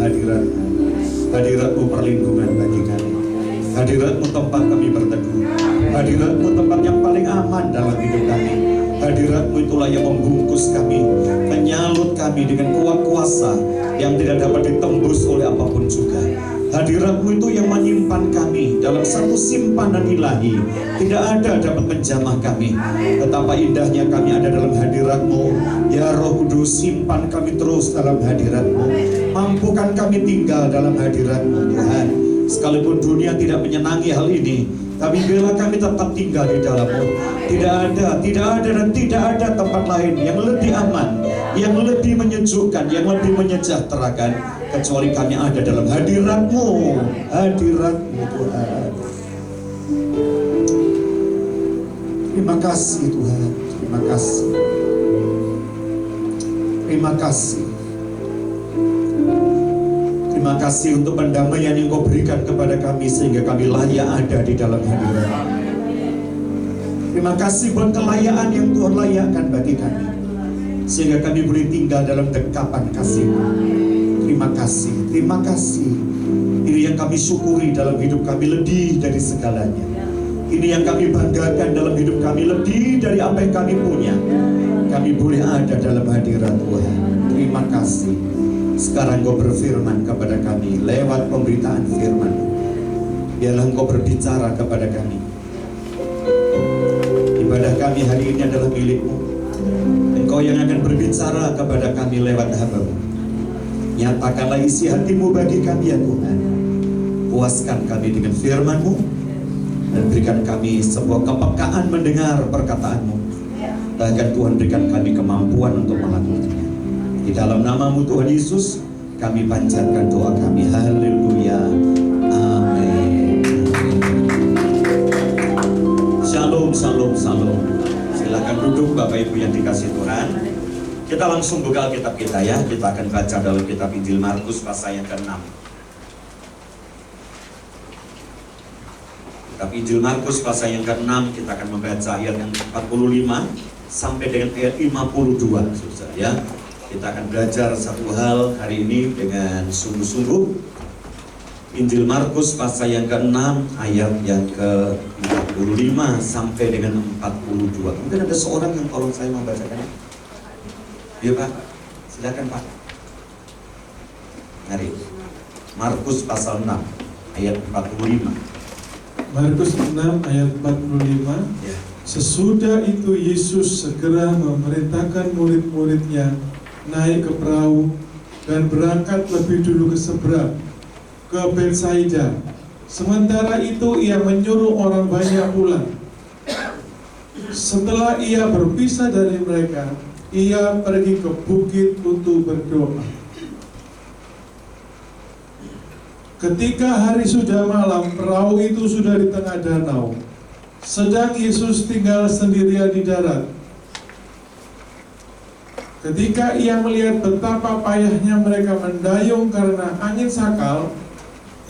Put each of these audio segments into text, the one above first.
hadirat-Mu. Hadirat-Mu perlindungan bagi kami. Hadirat-Mu tempat kami berteduh. Hadirat-Mu tempat yang paling aman dalam hidup kami. Hadirat-Mu itulah yang membungkus kami, menyalut kami dengan kuasa yang tidak dapat ditembus oleh apapun juga. Hadirat-Mu itu yang menyimpan kami dalam satu simpanan ilahi. Tidak ada dapat menjamah kami. Betapa indahnya kami ada dalam hadirat-Mu. Ya Roh Kudus, simpan kami terus dalam hadirat-Mu. Mampukan kami tinggal dalam hadirat-Mu, Tuhan. Sekalipun dunia tidak menyenangi hal ini, tapi bila kami tetap tinggal di dalam-Mu. Tidak ada dan tidak ada tempat lain yang lebih aman, yang lebih menyejukkan, yang lebih menyejahterakan kecuali kami ada dalam hadirat-Mu. Hadirat-Mu, Tuhan. Terima kasih, Tuhan. Terima kasih. Terima kasih. Terima kasih untuk pendamaian yang Kau berikan kepada kami sehingga kami layak ada di dalam hadirat-Mu. Terima kasih buat kelayaan yang Tuhan layakkan bagi kami sehingga kami boleh tinggal dalam dekapan kasih-Mu. Terima kasih, terima kasih. Ini yang kami syukuri dalam hidup kami lebih dari segalanya. Ini yang kami banggakan dalam hidup kami lebih dari apa yang kami punya. Kami boleh ada dalam hadirat Tuhan. Terima kasih. Sekarang Kau berfirman kepada kami lewat pemberitaan firman. Biarlah Engkau berbicara kepada kami. Ibadah kami hari ini adalah milik-Mu. Engkau yang akan berbicara kepada kami lewat hamba-Mu. Nyatakanlah isi hati-Mu bagi kami ya Tuhan. Puaskan kami dengan firman-Mu dan berikan kami sebuah kepekaan mendengar perkataan-Mu. Bahkan Tuhan berikan kami kemampuan untuk melakukannya. Di dalam nama-Mu Tuhan Yesus kami panjatkan doa kami. Haleluya. Amin. Shalom, shalom, shalom. Silakan duduk Bapak Ibu yang dikasih Tuhan. Kita langsung buka Alkitab kita ya. Kita akan baca dalam kitab Injil Markus pasal yang ke-6. Kitab Injil Markus pasal yang ke-6 kita akan membaca ayat yang 45 sampai dengan ayat 52, saudara ya. Kita akan belajar satu hal hari ini dengan sungguh-sungguh. Injil Markus pasal yang ke-6 ayat yang ke-45 sampai dengan 42. Mungkin ada seorang yang tolong saya membacakannya. Iya Pak, silakan Pak. Mari. Markus pasal 6 ayat 45. Markus 6 ayat 45. Ya. Sesudah itu Yesus segera memerintahkan murid-muridnya naik ke perahu dan berangkat lebih dulu ke seberang, ke Betsaida. Sementara itu ia menyuruh orang banyak pulang. Setelah ia berpisah dari mereka, ia pergi ke bukit untuk berdoa. Ketika hari sudah malam, perahu itu sudah di tengah danau. Sedang Yesus tinggal sendirian di darat. Ketika ia melihat betapa payahnya mereka mendayung karena angin sakal,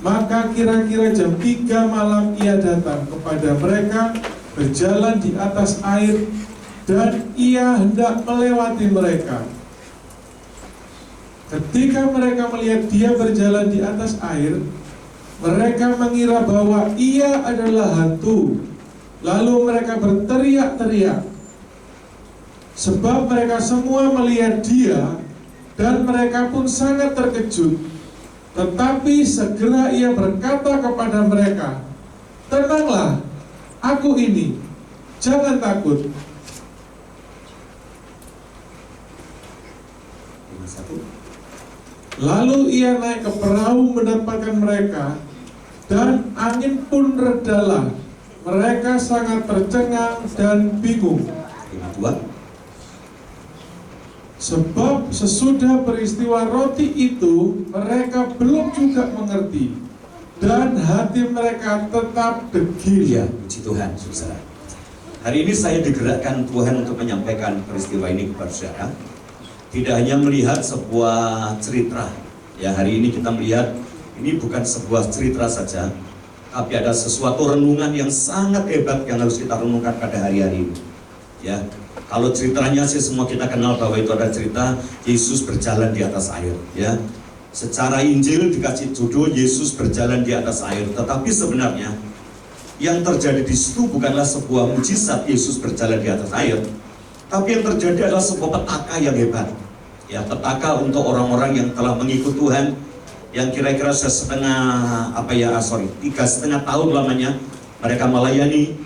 maka kira-kira jam 3 malam ia datang kepada mereka, berjalan di atas air, dan ia hendak melewati mereka. Ketika mereka melihat dia berjalan di atas air, mereka mengira bahwa ia adalah hantu. Lalu mereka berteriak-teriak, sebab mereka semua melihat dia, dan mereka pun sangat terkejut. Tetapi segera ia berkata kepada mereka, "Tenanglah, aku ini, jangan takut." Lalu ia naik ke perahu mendapatkan mereka, dan angin pun redalah. Mereka sangat tercengang dan bingung. Sebab sesudah peristiwa roti itu, mereka belum juga mengerti, dan hati mereka tetap degil. Ya, puji Tuhan, saudara. Hari ini saya digerakkan Tuhan untuk menyampaikan peristiwa ini kepada saudara. Tidak hanya melihat sebuah cerita. Ya, hari ini kita melihat ini bukan sebuah cerita saja, tapi ada sesuatu renungan yang sangat hebat yang harus kita renungkan pada hari-hari ini. Ya, kalau ceritanya sih semua kita kenal bahwa itu ada cerita Yesus berjalan di atas air. Ya, Secara Injil dikasih judul Yesus berjalan di atas air, tetapi sebenarnya yang terjadi di situ bukanlah sebuah mujizat Yesus berjalan di atas air, tapi yang terjadi adalah sebuah petaka yang hebat. Ya, petaka untuk orang-orang yang telah mengikut Tuhan, yang kira-kira 3,5 tahun lamanya mereka melayani,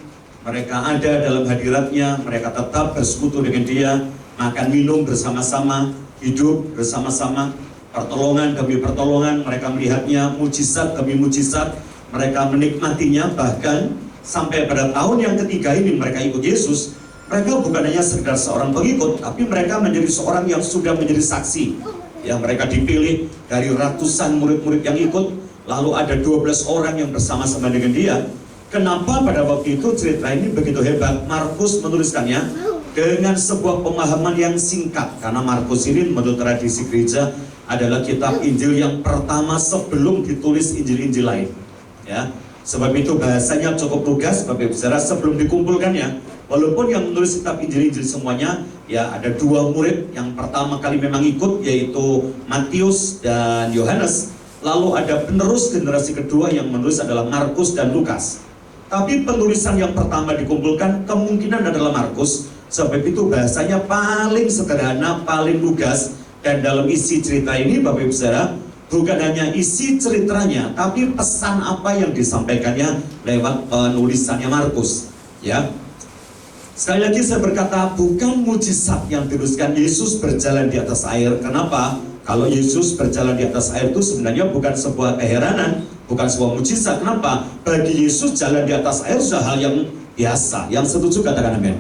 mereka ada dalam hadiratnya, mereka tetap bersekutu dengan Dia, makan minum bersama-sama, hidup bersama-sama, pertolongan demi pertolongan, mereka melihatnya, mujizat demi mujizat, mereka menikmatinya. Bahkan sampai pada tahun yang ketiga ini mereka ikut Yesus, mereka bukan hanya sekedar seorang pengikut, tapi mereka menjadi seorang yang sudah menjadi saksi. Ya, mereka dipilih dari ratusan murid-murid yang ikut, lalu ada 12 orang yang bersama-sama dengan Dia. Kenapa pada waktu itu cerita ini begitu hebat? Markus menuliskannya dengan sebuah pemahaman yang singkat, karena Markus ini menurut tradisi gereja adalah kitab Injil yang pertama sebelum ditulis Injil-Injil lain. Ya, sebab itu bahasanya cukup lugas, Bapak Ibu Saudara, sebelum dikumpulkannya. Walaupun yang menulis kitab Injil-Injil semuanya, ya ada 2 murid yang pertama kali memang ikut, yaitu Matius dan Yohanes. Lalu ada penerus generasi kedua yang menulis adalah Markus dan Lukas. Tapi penulisan yang pertama dikumpulkan kemungkinan adalah Markus, sebab itu bahasanya paling sederhana, paling lugas. Dan dalam isi cerita ini, Bapak Ibu Saudara, bukan hanya isi ceritanya, tapi pesan apa yang disampaikannya lewat penulisannya Markus. Ya, sekali lagi saya berkata, bukan mujizat yang dituliskan Yesus berjalan di atas air. Kenapa? Kalau Yesus berjalan di atas air itu sebenarnya bukan sebuah keheranan, bukan sebuah mujizat. Kenapa? Bagi Yesus jalan di atas air sudah hal yang biasa. Yang setuju katakan amin.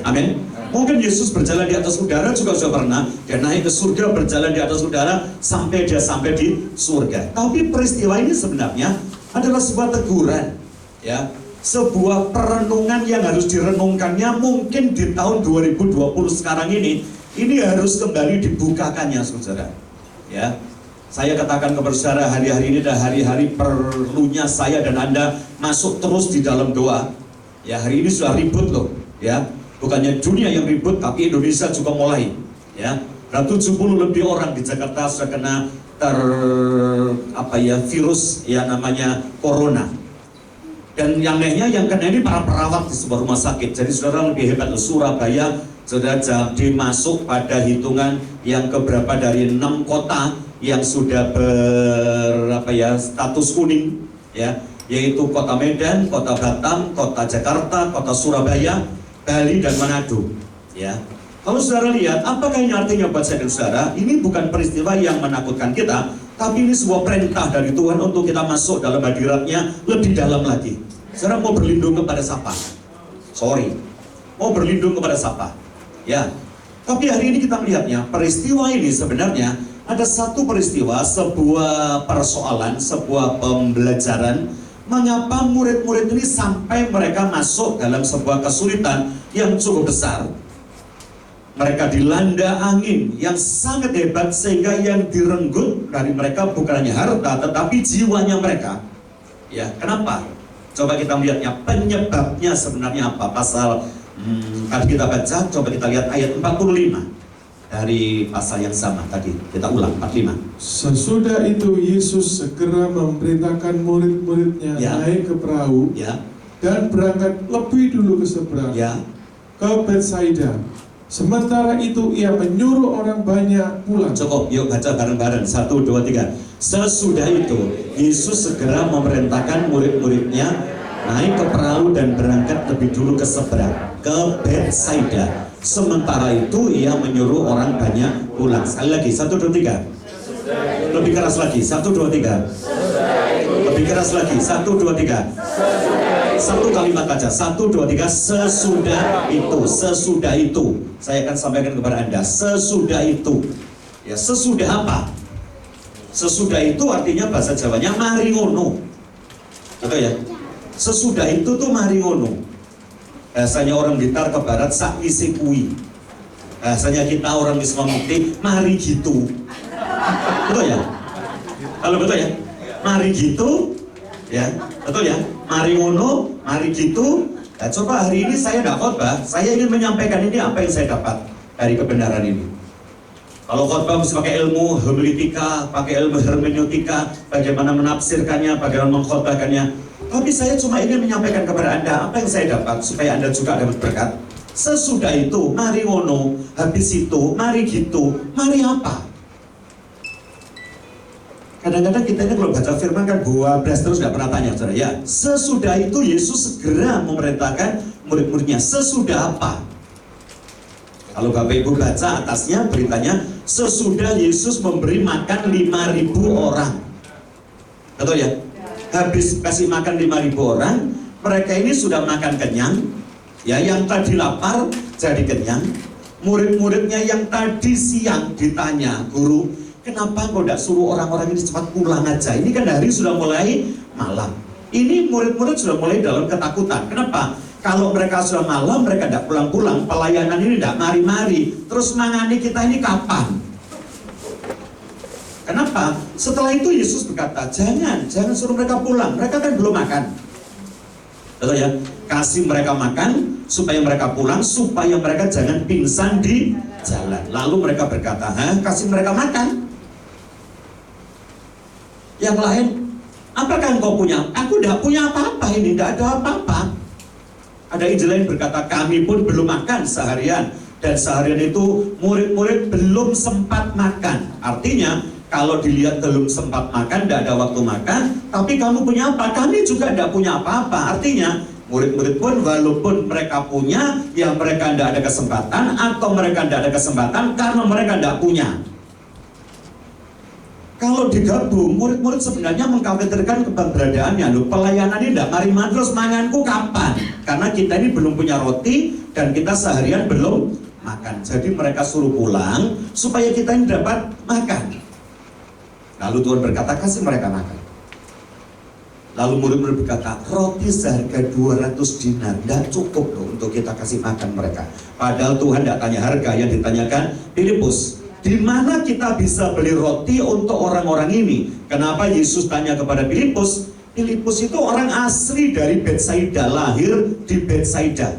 Amin. Mungkin Yesus berjalan di atas udara juga sudah pernah. Dia naik ke surga, berjalan di atas udara sampai dia sampai di surga. Tapi peristiwa ini sebenarnya adalah sebuah teguran, ya, sebuah perenungan yang harus direnungkannya mungkin di tahun 2020 sekarang ini harus kembali dibukakannya, saudara. Ya, saya katakan kepada saudara, hari-hari ini adalah hari-hari perlunya saya dan Anda masuk terus di dalam doa. Ya, hari ini sudah ribut loh, ya. Bukannya dunia yang ribut, tapi Indonesia juga mulai. Ya, 70 lebih orang di Jakarta sudah kena virus yang namanya corona. Dan yang anehnya yang kena ini para perawat di sebuah rumah sakit. Jadi saudara lebih hebat, Surabaya sudah jadi masuk pada hitungan yang keberapa dari 6 kota yang sudah status kuning, ya, yaitu kota Medan, kota Batam, kota Jakarta, kota Surabaya, Bali dan Manado. Ya, kalau saudara lihat, apakah ini artinya buat saya dan saudara? Ini bukan peristiwa yang menakutkan kita, tapi ini sebuah perintah dari Tuhan untuk kita masuk dalam hadiratnya lebih dalam lagi. Saudara mau berlindung kepada siapa? Mau berlindung kepada siapa? Ya, tapi hari ini kita melihatnya, peristiwa ini sebenarnya ada satu peristiwa, sebuah persoalan, sebuah pembelajaran. Mengapa murid-murid ini sampai mereka masuk dalam sebuah kesulitan yang cukup besar? Mereka dilanda angin yang sangat hebat sehingga yang direnggut dari mereka bukan hanya harta tetapi jiwanya mereka. Ya, kenapa? Coba kita melihatnya, penyebabnya sebenarnya apa? Pasal tadi kita baca, coba kita lihat ayat 45 dari pasal yang sama tadi. Kita ulang 45. Sesudah itu Yesus segera memerintahkan murid-muridnya naik ke perahu, dan berangkat lebih dulu ke seberang, ke Betsaida. Sementara itu ia menyuruh orang banyak pulang. Cukup, yuk baca bareng-bareng. 1, 2, 3. Sesudah itu Yesus segera memerintahkan murid-muridnya naik ke perahu dan berangkat lebih dulu ke seberang, ke Betsaida. Sementara itu ia menyuruh orang banyak pulang. Sekali lagi, 1, 2, 3. Lebih keras lagi, 1, 2, 3. Lebih keras lagi, 1, 2, 3. Satu kalimat aja, 1, 2, 3. Sesudah itu. Saya akan sampaikan kepada Anda, sesudah itu. Ya, sesudah apa? Sesudah itu artinya bahasa Jawanya mari ngono. Betul ya? Sesudah itu tuh mari ngono. Bahasanya orang Blitar ke barat sak isi kui. Bahasanya kita orang Wisma Mukti mari gitu. Betul ya? Kalau betul ya? Mari gitu. Ya, betul ya? Mari ngono, mari gitu. Nah, coba hari ini saya tidak khotbah, saya ingin menyampaikan ini apa yang saya dapat dari kebenaran ini. Kalau khotbah mesti pakai ilmu homiletika, pakai ilmu hermeneutika, bagaimana menafsirkannya, bagaimana mengkhotbahkannya. Tapi saya cuma ingin menyampaikan kepada Anda apa yang saya dapat supaya Anda juga dapat berkat. Sesudah itu, mari ngono, habis itu, mari gitu, mari apa? Kadang-kadang kita ini kalau baca firman kan belas terus nggak pernah tanya, saudara ya. Sesudah itu Yesus segera memerintahkan murid-muridnya. Sesudah apa? Kalau Bapak Ibu baca atasnya beritanya, sesudah Yesus memberi makan 5.000 orang. Betul ya? Habis kasih makan 5.000 orang, mereka ini sudah makan kenyang. Ya, yang tadi lapar jadi kenyang. Murid-muridnya yang tadi siang ditanya, guru, kenapa kau tidak suruh orang-orang ini cepat pulang aja? Ini kan hari sudah mulai malam. Ini murid-murid sudah mulai dalam ketakutan. Kenapa? Kalau mereka sudah malam, mereka tidak pulang-pulang, pelayanan ini tidak mari-mari. Terus mangani kita ini kapan? Kenapa? Setelah itu Yesus berkata, jangan suruh mereka pulang. Mereka kan belum makan. Betul ya? Kasih mereka makan supaya mereka pulang, supaya mereka jangan pingsan di jalan. Lalu mereka berkata, kasih mereka makan. Yang lain, apakah engkau punya? Aku tidak punya apa-apa ini, tidak ada apa-apa. Ada Injil lain berkata, kami pun belum makan seharian. Dan seharian itu murid-murid belum sempat makan. Artinya, kalau dilihat belum sempat makan, tidak ada waktu makan. Tapi kamu punya apa? Kami juga tidak punya apa-apa. Artinya, murid-murid pun walaupun mereka punya, ya mereka tidak ada kesempatan. Atau mereka tidak ada kesempatan karena mereka tidak punya. Kalau digabung, murid-murid sebenarnya mengkhawatirkan keberadaannya. Loh, pelayanan ini tidak mari-mari terus manganku kapan? Karena kita ini belum punya roti dan kita seharian belum makan. Jadi mereka suruh pulang supaya kita ini dapat makan. Lalu Tuhan berkata, kasih mereka makan. Lalu murid-murid berkata, roti seharga 200 dinar tidak cukup loh untuk kita kasih makan mereka. Padahal Tuhan tidak tanya harga, yang ditanyakan Filipus, di mana kita bisa beli roti untuk orang-orang ini? Kenapa Yesus tanya kepada Filipus? Filipus itu orang asli dari Betsaida, lahir di Betsaida.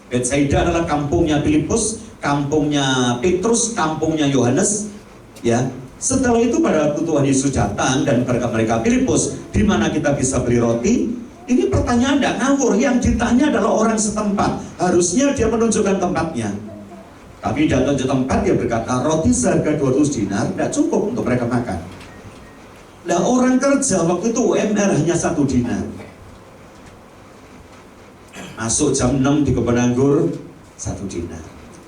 Betsaida adalah kampungnya Filipus, kampungnya Petrus, kampungnya Yohanes. Ya, setelah itu pada waktu Tuhan Yesus datang dan berkata mereka, Filipus, di mana kita bisa beli roti? Ini pertanyaan tidak ngawur. Yang ditanya adalah orang setempat. Harusnya dia menunjukkan tempatnya. Tapi datang ke tempat dia berkata, roti seharga 200 dinar tidak cukup untuk mereka makan. Nah, orang kerja waktu itu UMR hanya 1 dinar. Masuk jam 6 di kebun anggur 1 dinar.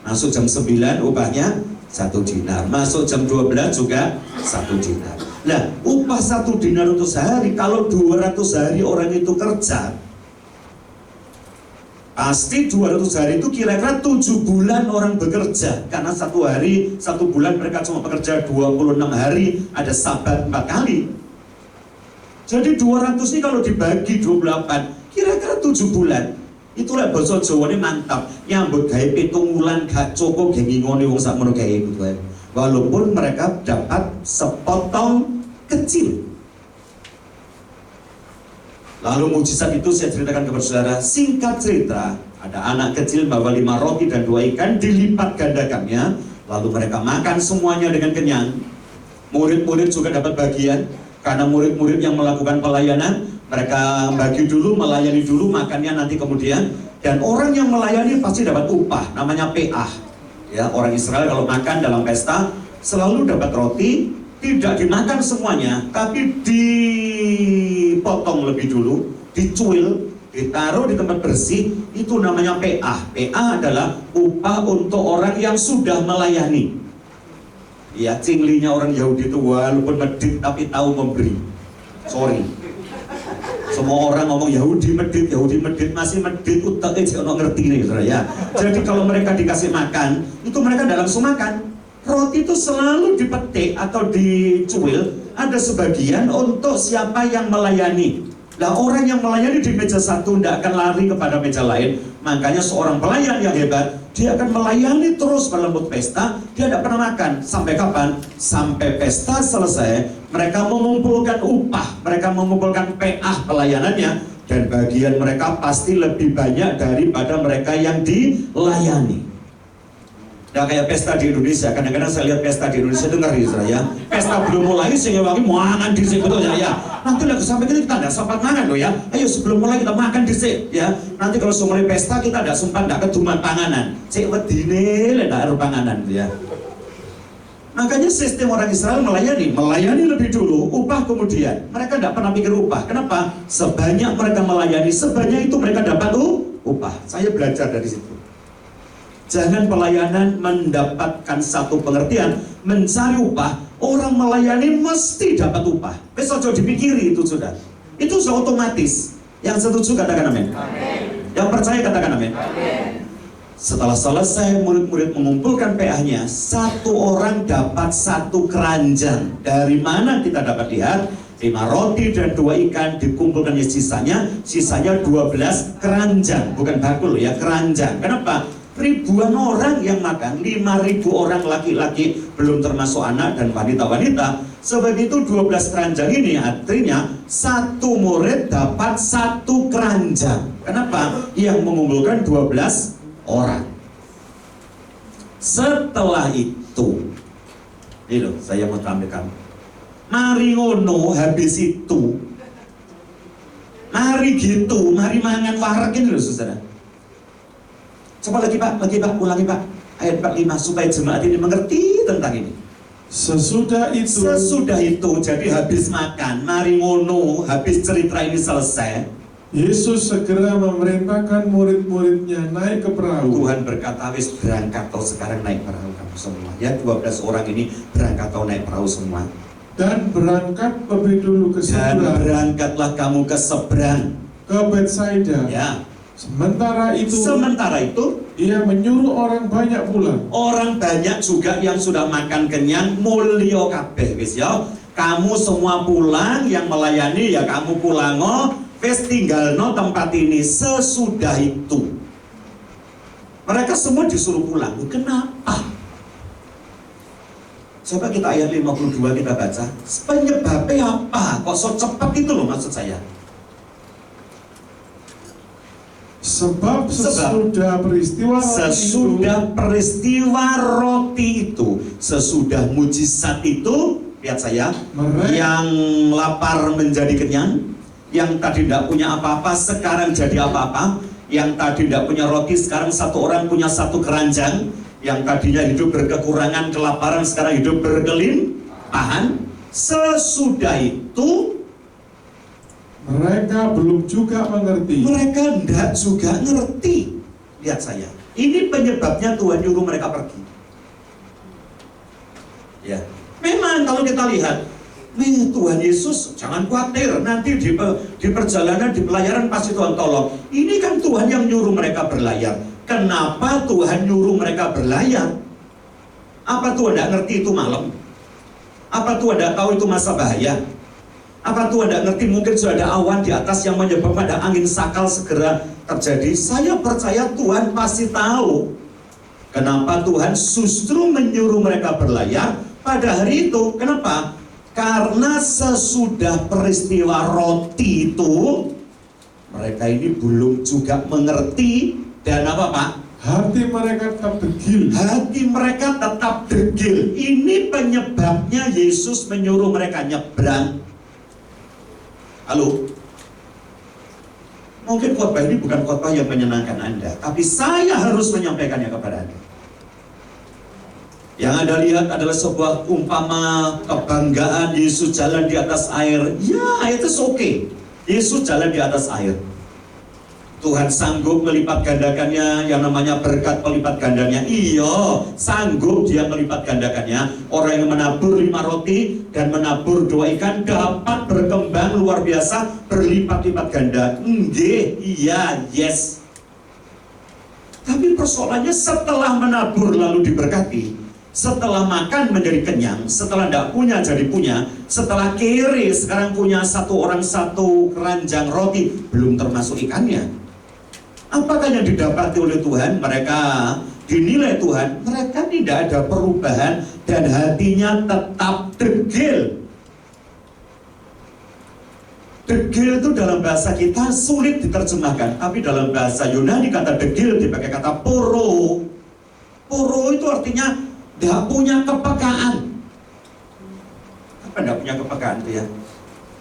Masuk jam 9 upahnya 1 dinar. Masuk jam 12 juga 1 dinar. Nah, upah 1 dinar untuk sehari, kalau 200 hari orang itu kerja, pasti 200 hari itu kira-kira 7 bulan orang bekerja. Karena 1 hari, 1 bulan mereka cuma bekerja 26 hari, ada sabat 4 kali. Jadi 200 ini kalau dibagi 28, kira-kira 7 bulan. Itulah bahasa Jawa ini mantap. Nyambut gawe 7 wulan gak cukup gengingone wong sakmono gawe gitu. Walaupun mereka dapat sepotong kecil. Lalu mujizat itu saya ceritakan kepada saudara. Singkat cerita, ada anak kecil bawa 5 roti dan 2 ikan, dilipat gandakannya. Lalu mereka makan semuanya dengan kenyang. Murid-murid juga dapat bagian. Karena murid-murid yang melakukan pelayanan, mereka bagi dulu, melayani dulu, makannya nanti kemudian. Dan orang yang melayani pasti dapat upah, namanya PA. Ya, orang Israel kalau makan dalam pesta selalu dapat roti, tidak dimakan semuanya, tapi dipotong lebih dulu, dicuil, ditaruh di tempat bersih. Itu namanya PA. PA adalah upah untuk orang yang sudah melayani. Ya, cinglinya orang Yahudi itu walaupun medit tapi tahu memberi. Sorry, semua orang ngomong Yahudi medit, masih medit utak aja ngerti nih, saudara ya. Jadi kalau mereka dikasih makan, itu mereka tidak langsung makan. Roti itu selalu dipetik atau dicuil, ada sebagian untuk siapa yang melayani. Nah, orang yang melayani di meja satu tidak akan lari kepada meja lain. Makanya seorang pelayan yang hebat, dia akan melayani terus melembut pesta, dia tidak pernah makan. Sampai kapan? Sampai pesta selesai, mereka mengumpulkan upah, mereka mengumpulkan PA pelayanannya, dan bagian mereka pasti lebih banyak daripada mereka yang dilayani. Nah kayak pesta di Indonesia, kadang-kadang saya lihat pesta di Indonesia itu ngeri ya. Pesta belum mulai sehingga wangi mangan dhisik betul ya. Nanti lagi sampai kita tidak sempat mangan loh ya. Ayo sebelum mulai kita makan dhisik ya. Nanti kalau mulai pesta kita tidak sempat tidak keduman panganan. Cek wedine lek ndak panganan ya. Makanya sistem orang Israel melayani lebih dulu, upah kemudian. Mereka tidak pernah pikir upah. Kenapa? Sebanyak mereka melayani, sebanyak itu mereka dapat upah. Saya belajar dari situ. Jangan pelayanan mendapatkan satu pengertian, mencari upah, orang melayani mesti dapat upah. Besok coba dipikiri itu sudah. Itu sudah otomatis. Yang setuju katakan amin. Yang percaya katakan amin. Setelah selesai murid-murid mengumpulkan PA-nya, satu orang dapat satu keranjang. Dari mana kita dapat lihat? 5 roti dan 2 ikan dikumpulkan sisanya 12 keranjang. Bukan bakul ya, keranjang. Kenapa? Ribuan orang yang makan, 5.000 orang laki-laki, belum termasuk anak dan wanita-wanita. Sebab itu 12 keranjang ini artinya satu murid dapat satu keranjang. Kenapa? Yang mengumpulkan 12 orang. Setelah itu, ini loh, saya mau tampilkan. Mari ngono habis itu, mari gitu, mari mangan wareg ini loh saudara. Coba lagi Pak, ulangi Pak. Ayat 45 supaya jemaat ini mengerti tentang ini. Sesudah itu, jadi habis makan, mari ngono, habis cerita ini selesai, Yesus segera memerintahkan murid-muridnya naik ke perahu. Tuhan berkata, wis berangkat atau sekarang naik perahu kamu semua. Ya 12 orang ini berangkat atau naik perahu semua. Dan berangkat lebih dulu ke seberang. Dan berangkatlah kamu ke seberang. Ke Betsaida. Ya. Sementara itu, ia menyuruh orang banyak pulang. Orang banyak juga yang sudah makan kenyang, mulya kabeh wis ya. Kamu semua pulang, yang melayani ya kamu pulang wis tinggalno tempat ini. Sesudah itu mereka semua disuruh pulang. Kenapa? Coba kita ayat 52 kita baca. Penyebabnya apa? Kok so cepat itu loh maksud saya. Sebab sesudah peristiwa roti itu, sesudah mujizat itu, lihat saya, yang lapar menjadi kenyang, yang tadi tidak punya apa-apa sekarang jadi apa-apa, yang tadi tidak punya roti sekarang satu orang punya satu keranjang, yang tadinya hidup berkekurangan kelaparan sekarang hidup berkelimpahan. Sesudah itu mereka belum juga mengerti. Mereka tidak juga ngerti. Lihat saya. Ini penyebabnya Tuhan nyuruh mereka pergi. Ya. Memang kalau kita lihat, Tuhan Yesus jangan khawatir. Nanti di perjalanan, di pelayaran pasti Tuhan tolong. Ini kan Tuhan yang nyuruh mereka berlayar. Kenapa Tuhan nyuruh mereka berlayar? Apa Tuhan tidak ngerti itu malam? Apa Tuhan tidak tahu itu masa bahaya? Apa Tuhan tidak ngerti mungkin sudah ada awan di atas yang menyebabkan ada angin sakal segera terjadi? Saya percaya Tuhan pasti tahu. Kenapa Tuhan justru menyuruh mereka berlayar pada hari itu? Kenapa? Karena sesudah peristiwa roti itu, mereka ini belum juga mengerti. Dan apa Pak? Hati mereka tetap degil. Hati mereka tetap degil. Ini penyebabnya Yesus menyuruh mereka nyebrang. Halo, mungkin khotbah ini bukan khotbah yang menyenangkan Anda, tapi saya harus menyampaikannya kepada Anda. Yang Anda lihat adalah sebuah umpama kebanggaan Yesus jalan di atas air. Ya, itu oke. Yesus jalan di atas air. Tuhan sanggup melipat gandakannya, yang namanya berkat pelipat gandanya. Iya, sanggup dia melipat gandakannya. Orang yang menabur 5 roti dan menabur 2 ikan dapat berkembang luar biasa, berlipat-lipat ganda. Iya, yes. Tapi persoalannya setelah menabur lalu diberkati, setelah makan menjadi kenyang, setelah tidak punya jadi punya, setelah kere sekarang punya satu orang satu keranjang roti, belum termasuk ikannya. Apakah yang didapati oleh Tuhan? Mereka dinilai Tuhan, mereka tidak ada perubahan dan hatinya tetap degil. Degil itu dalam bahasa kita sulit diterjemahkan, tapi dalam bahasa Yunani kata degil dipakai kata poro. Poro itu artinya tidak punya kepekaan. Apa tidak punya kepekaan itu ya?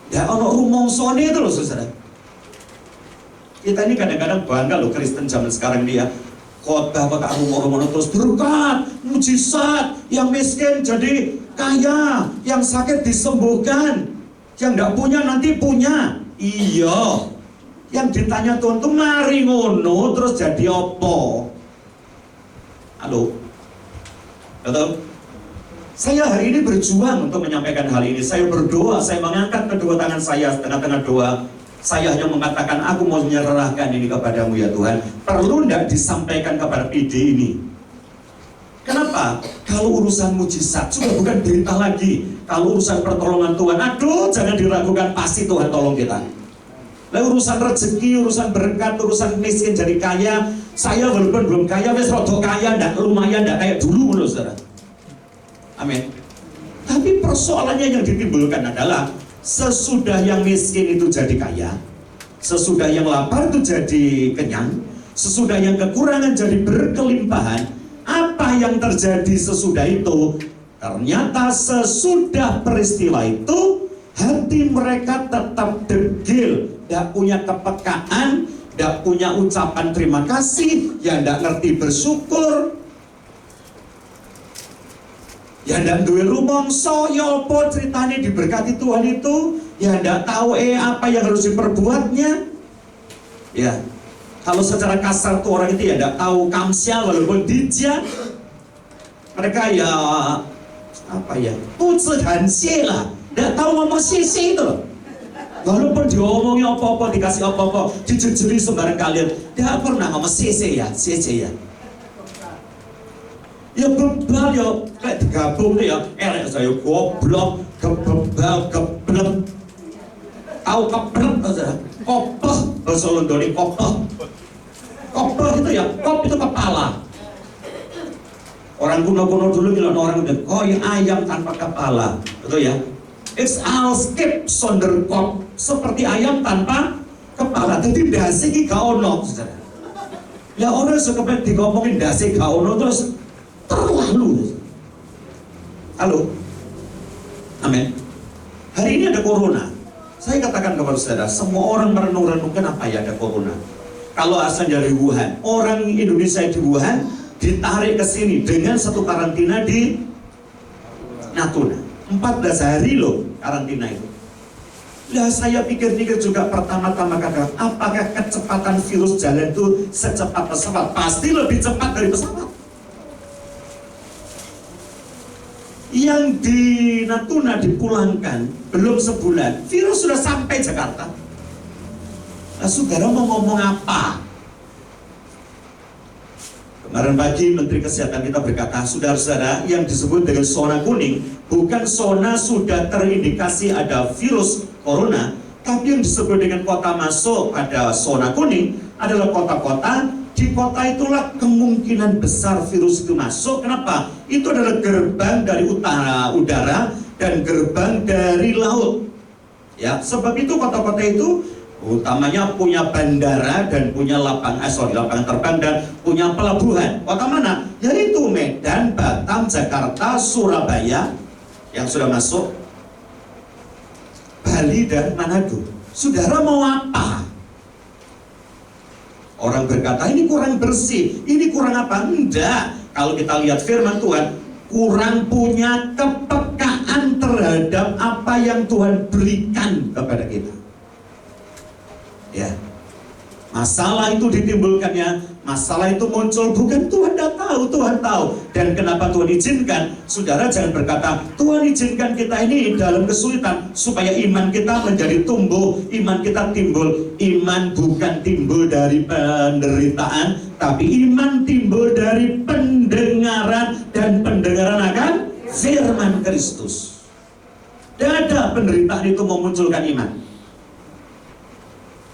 Tidak ada rumongsone itu loh saudara. Kita ini kadang-kadang bangga loh Kristen zaman sekarang dia khotbah kota rumor-rumor terus berkat, mujizat, yang miskin jadi kaya, yang sakit disembuhkan, yang tidak punya nanti punya. Iya. Yang ditanya Tuhan tuh mari ngono terus jadi apa? Halo. Betul? Saya hari ini berjuang untuk menyampaikan hal ini. Saya berdoa, saya mengangkat kedua tangan saya tengah-tengah doa. Saya hanya mengatakan aku mau menyerahkan ini kepadamu ya Tuhan. Perlu tidak disampaikan kepada PD ini? Kenapa? Kalau urusan mujizat sudah bukan berita lagi. Kalau urusan pertolongan Tuhan, aduh jangan diragukan, pasti Tuhan tolong kita. Lalu urusan rezeki, urusan berkat, urusan miskin jadi kaya, saya walaupun belum kaya, wes rodok kaya, ndak lumayan, ndak kayak dulu loh saudara. Amin. Tapi persoalannya yang ditimbulkan adalah sesudah yang miskin itu jadi kaya, sesudah yang lapar itu jadi kenyang, sesudah yang kekurangan jadi berkelimpahan. Apa yang terjadi sesudah itu? Ternyata sesudah peristiwa itu hati mereka tetap degil, tidak punya kepekaan, tidak punya ucapan terima kasih, ya tidak ngerti bersyukur, ya ndak duwe rumangsa, ya apa ceritanya diberkati Tuhan itu, ya ndak tahu apa yang harus diperbuatnya. Ya, kalau secara kasar tuh orang itu ya ndak tahu kamsial walaupun dijak. Mereka ya apa ya, pucet hansie lah, ndak tahu ngomong sisi itu. Walaupun diomongin apa-apa, dikasih apa-apa, dijejeri sembarang kalian, ndak pernah ngomong sisi ya, sisi ya. Ya bebal ya, kayak digabung ya, elek saya goblok, kebebal, keblek, tahu keblek aja, kopeh, bahasa Londoni kopeh, kopeh itu ya, kop itu kepala. Orang kuno-kuno dulu bilang orang udah, oh ya ayam tanpa kepala, betul ya? It's all skip sonder kop, seperti ayam tanpa kepala, jadi dasi gak ono, ya orang suka digomongin dasi gak ono terus terlalu. Halo. Amin. Hari ini ada corona. Saya katakan kepada saudara, semua orang merenung-renungkan apa ya ada corona. Kalau asal dari Wuhan, orang Indonesia di Wuhan ditarik ke sini dengan satu karantina di Natuna. 14 hari loh karantina itu. Lah saya pikir-pikir juga pertama-tama kata, apakah kecepatan virus jalan itu secepat pesawat? Pasti lebih cepat dari pesawat. Yang di Natuna dipulangkan belum sebulan, virus sudah sampai Jakarta. Nah, saudara mau ngomong apa? Kemarin pagi Menteri Kesehatan kita berkata, saudara-saudara, yang disebut dengan zona kuning bukan zona sudah terindikasi ada virus corona, tapi yang disebut dengan kota masuk pada zona kuning adalah kota-kota. Di kota itulah kemungkinan besar virus itu masuk. Kenapa? Itu adalah gerbang dari udara dan gerbang dari laut. Ya, sebab itu kota-kota itu utamanya punya bandara dan punya lapangan terbang dan punya pelabuhan. Kota mana? Yaitu Medan, Batam, Jakarta, Surabaya yang sudah masuk, Bali dan Manado. Saudara mau apa? Orang berkata ini kurang bersih, ini kurang apa? Enggak. Kalau kita lihat firman Tuhan, kurang punya kepekaan terhadap apa yang Tuhan berikan kepada kita. Ya, masalah itu ditimbulkannya, masalah itu muncul bukan Tuhan tidak tahu, Tuhan tahu. Dan kenapa Tuhan izinkan? Saudara jangan berkata Tuhan izinkan kita ini dalam kesulitan supaya iman kita menjadi tumbuh, iman kita timbul. Iman bukan timbul dari penderitaan, tapi iman timbul dari pendengaran, dan pendengaran akan firman Kristus. Tidak ada penderitaan itu memunculkan iman.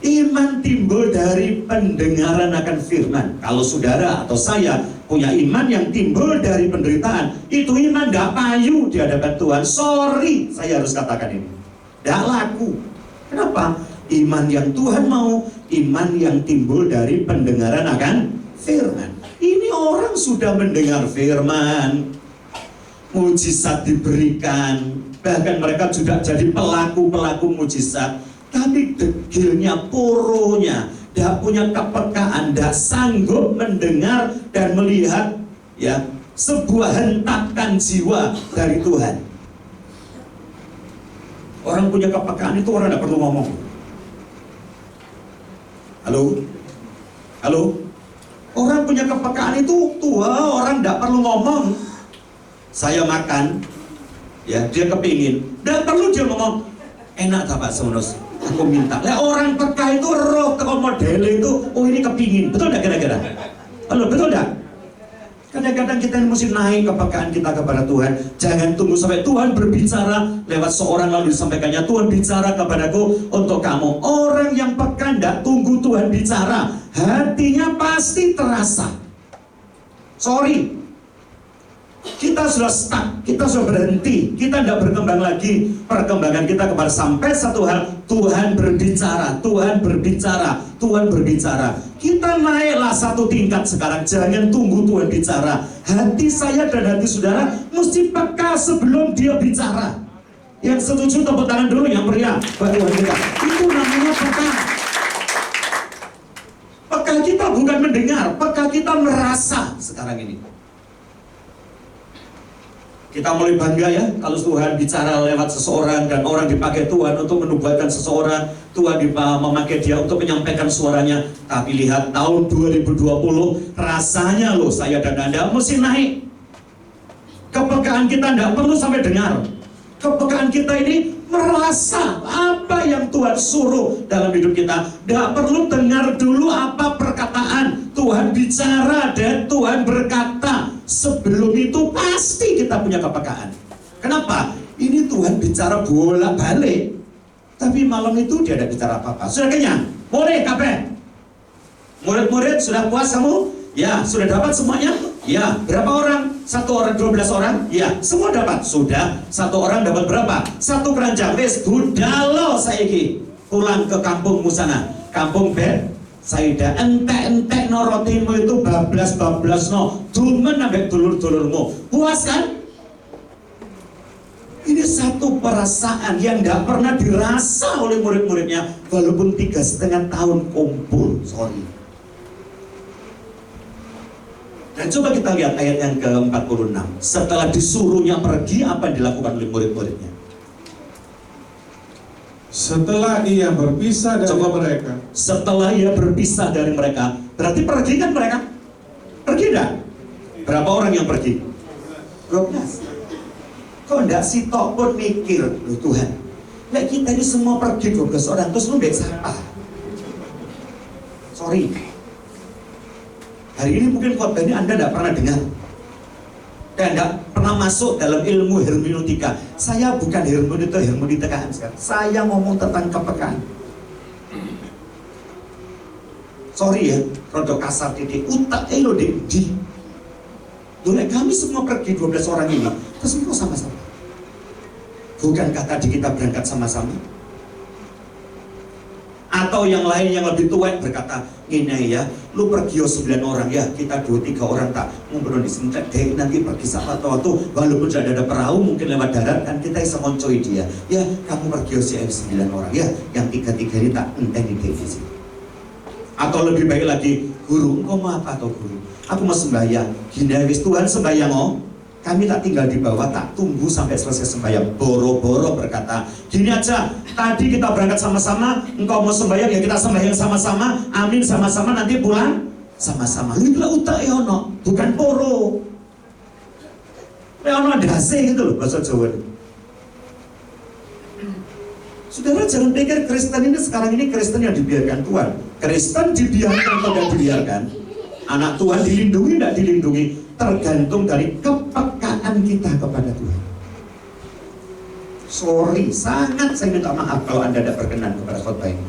Iman timbul dari pendengaran akan firman. Kalau saudara atau saya punya iman yang timbul dari penderitaan, itu iman gak payu di hadapan Tuhan. Sorry, saya harus katakan ini, gak laku. Kenapa? Iman yang Tuhan mau, iman yang timbul dari pendengaran akan firman. Ini orang sudah mendengar firman, mujizat diberikan, bahkan mereka juga jadi pelaku-pelaku mujizat, tapi degilnya, poronya, tidak punya kepekaan, tidak sanggup mendengar dan melihat ya sebuah hentakan jiwa dari Tuhan. Orang punya kepekaan itu orang tidak perlu ngomong. Halo? Halo? Orang punya kepekaan itu orang tidak perlu ngomong. Saya makan, ya dia kepingin, tidak perlu dia ngomong. Enak tak Pak Semonos? Aku minta. Lah orang peka itu roh model itu, oh ini kepingin. Betul tidak kira-kira? Halo, betul tidak? Kadang-kadang kita mesti naik kepekaan kita kepada Tuhan. Jangan tunggu sampai Tuhan berbicara lewat seorang lalu disampaikannya, Tuhan bicara kepadaku untuk kamu. Orang yang peka tidak tunggu Tuhan bicara, hatinya pasti terasa. Sorry, kita sudah stuck, kita sudah berhenti, kita tidak berkembang lagi. Perkembangan kita kepada sampai satu hal, Tuhan berbicara, Tuhan berbicara, Tuhan berbicara. Kita naiklah satu tingkat sekarang, jangan tunggu Tuhan bicara. Hati saya dan hati saudara mesti peka sebelum dia bicara. Yang setuju tepuk tangan dulu yang meriah buat Tuhan kita. Itu namanya peka. Peka kita bukan mendengar, peka kita merasa sekarang ini. Kita mulai bangga ya kalau Tuhan bicara lewat seseorang dan orang dipakai Tuhan untuk menubuatkan seseorang, Tuhan memakai dia untuk menyampaikan suaranya. Tapi lihat tahun 2020 rasanya loh saya dan Anda mesti naik. Kepekaan kita tidak perlu sampai dengar. Kepekaan kita ini merasa apa yang Tuhan suruh dalam hidup kita. Tidak perlu dengar dulu apa perkataan Tuhan bicara dan Tuhan berkata. Sebelum itu pasti kita punya kepekaan. Kenapa? Ini Tuhan bicara bolak-balik, tapi malam itu dia tidak bicara apa-apa. Sudah kenyang? Boleh kabeh? Murid-murid sudah puas kamu? Ya, sudah dapat semuanya? Ya, berapa orang? 1 orang, 12 orang? Ya, semua dapat. Sudah, 1 orang dapat berapa? 1 keranjang. Wes, budalo saiki. Pulang ke kampungmu sana. Kampung Ben. Saida entek-entek no rotimu itu bablas-bablas no dumen ambek dulur-dulurmu. Puas kan? Ini satu perasaan yang tidak pernah dirasa oleh murid-muridnya walaupun 3,5 tahun kumpul. Sorry. Dan coba kita lihat ayat yang ke-46. Setelah disuruhnya pergi, apa yang dilakukan oleh murid-muridnya? Setelah ia berpisah dari mereka. Setelah ia berpisah dari mereka, berarti pergi kan mereka? Pergi enggak? Berapa orang yang pergi? 12. Kok enggak si tok pun mikir, loh Tuhan, nah kita ini semua pergi 12 orang, terus lu mbek siapa? Sorry. Hari ini mungkin khotbah ini Anda enggak pernah dengar. Dan tidak pernah masuk dalam ilmu hermeneutika. Saya bukan hermeneutikaan sekarang. Saya ngomong tentang kepekaan. Sorry ya, rodok kasar titik. Utak lo di. Boleh kami semua pergi 12 orang ini. Terus kok sama-sama? Bukankah tadi kita berangkat sama-sama? Atau yang lain yang lebih tua berkata, ini ya, lu pergi 9 orang ya, kita 2-3 orang tak ngumpul di sini deh, nanti pergi sama atau walaupun tidak ada perahu mungkin lewat darat kan kita bisa ngoncoi dia. Ya, kamu pergi 9 orang ya, yang 3-3 ini tak enteng di sini. Atau lebih baik lagi, guru, engkau mau apa atau guru? Aku mau sembahyang. Gini wis Tuhan sembahyang oh. Kami tak tinggal di bawah, tak tunggu sampai selesai sembahyang. Boro-boro berkata, gini aja, tadi kita berangkat sama-sama, engkau mau sembahyang, ya kita sembahyang sama-sama, amin sama-sama, nanti pulang sama-sama. Lu bilang utak ono, bukan poro. Ono dase gitu loh, bahasa Jawa. Saudara jangan pikir Kristen ini sekarang ini Kristen yang dibiarkan Tuhan. Kristen dibiarkan atau tidak dibiarkan. Anak Tuhan dilindungi, tidak dilindungi, tergantung dari kepekaan kita kepada Tuhan. Sorry, sangat saya minta maaf kalau Anda tidak berkenan kepada khotbah ini.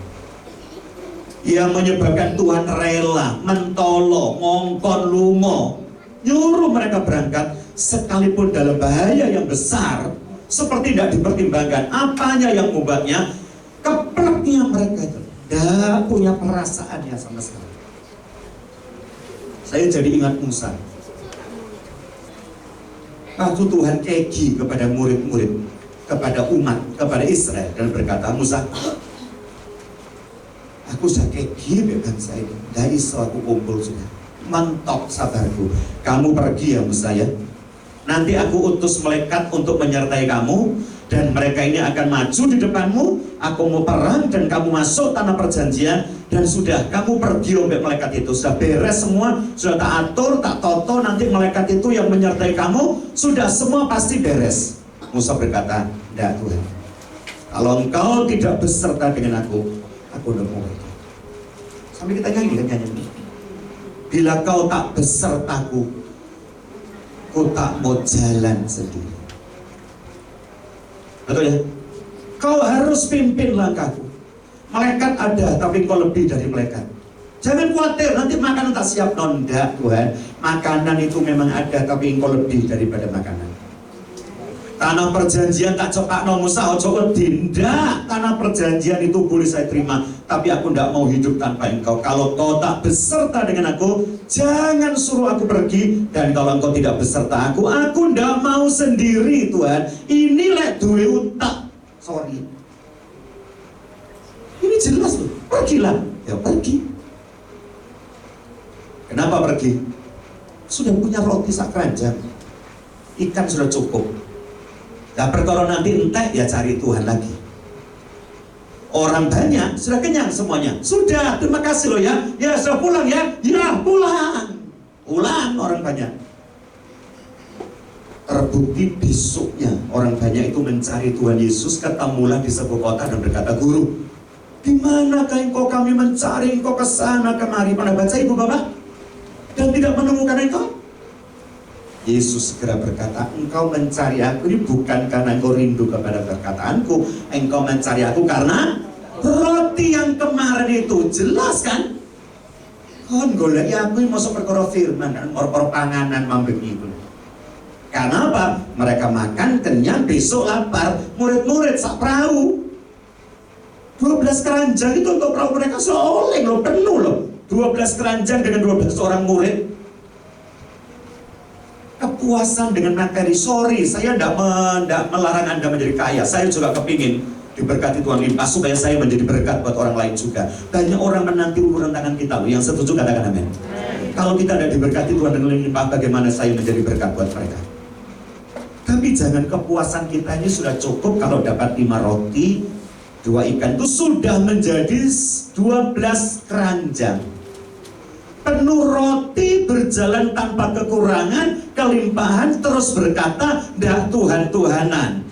Yang menyebabkan Tuhan rela, mentolo, ngongkon lumo, nyuruh mereka berangkat sekalipun dalam bahaya yang besar, seperti tidak dipertimbangkan. Apanya yang membuatnya? Kepleknya mereka itu tidak punya perasaannya sama sekali. Saya jadi ingat Musa. Waktu Tuhan kegi kepada murid-murid, kepada umat, kepada Israel, dan berkata, Musa, aku sudah kegi bangsa ini, dari aku kumpul sudah, mentok sabarku. Kamu pergi ya Musa ya, nanti aku utus malaikat untuk menyertai kamu, dan mereka ini akan maju di depanmu. Aku mau perang dan kamu masuk tanah perjanjian, dan sudah kamu pergi oleh malaikat itu. Sudah beres semua, sudah tak atur, tak toto, nanti malaikat itu yang menyertai kamu, sudah semua pasti beres. Musa berkata, tidak Tuhan, kalau engkau tidak beserta dengan aku tidak mau pergi. Sampai kita nyanyi kan nyanyi, bila kau tak besertaku, ku tak mau jalan sendiri. Betul ya? Kau harus pimpin langkahku. Malaikat ada, tapi kau lebih dari malaikat. Jangan khawatir, nanti makanan tak siap. Tidak Tuhan, makanan itu memang ada, tapi engkau lebih daripada makanan. Tanah perjanjian tak cepak no Musa, ojo tidak. Tanah perjanjian itu boleh saya terima, tapi aku tidak mau hidup tanpa engkau. Kalau kau tak beserta dengan aku, jangan suruh aku pergi. Dan kalau engkau tidak beserta aku tidak mau sendiri Tuhan. Ini lek duwe utak. Sorry, ini jelas loh, pergilah. Ya pergi. Kenapa pergi? Sudah punya roti sak keranjang, ikan sudah cukup. Nah perkara nanti entek ya cari Tuhan lagi. Orang banyak, sudah kenyang semuanya. Sudah, terima kasih loh ya. Ya sudah pulang ya. Ya pulang. Pulang orang banyak. Terbukti besoknya orang banyak itu mencari Tuhan Yesus, ketemulah di sebuah kota dan berkata, Guru, di manakah engkau kami mencari engkau kesana kemari? Pernah baca ibu bapak? Dan tidak menemukan engkau? Yesus segera berkata, engkau mencari aku ini bukan karena engkau rindu kepada perkataanku, engkau mencari aku karena roti yang kemarin itu. Jelas kan? Kon golek aku ini masuk perkara firman dan perkara panganan mambek itu. Karena apa? Mereka makan kenyang, besok lapar. Murid-murid sak perahu 12 keranjang itu untuk perahu mereka seoleh loh, penuh loh. 12 keranjang dengan 12 orang murid. Kepuasan dengan materi. Sorry, saya tidak melarang Anda menjadi kaya. Saya juga kepingin diberkati Tuhan limpah supaya saya menjadi berkat buat orang lain juga. Banyak orang menanti uluran tangan kita loh. Yang setuju katakan amin. Kalau kita tidak diberkati Tuhan dengan limpah, bagaimana saya menjadi berkat buat mereka? Tapi jangan kepuasan kita ini sudah cukup kalau dapat 5 roti, 2 ikan, itu sudah menjadi 12 keranjang. Penuh roti, berjalan tanpa kekurangan, kelimpahan, terus berkata, "Dah Tuhan-Tuhanan."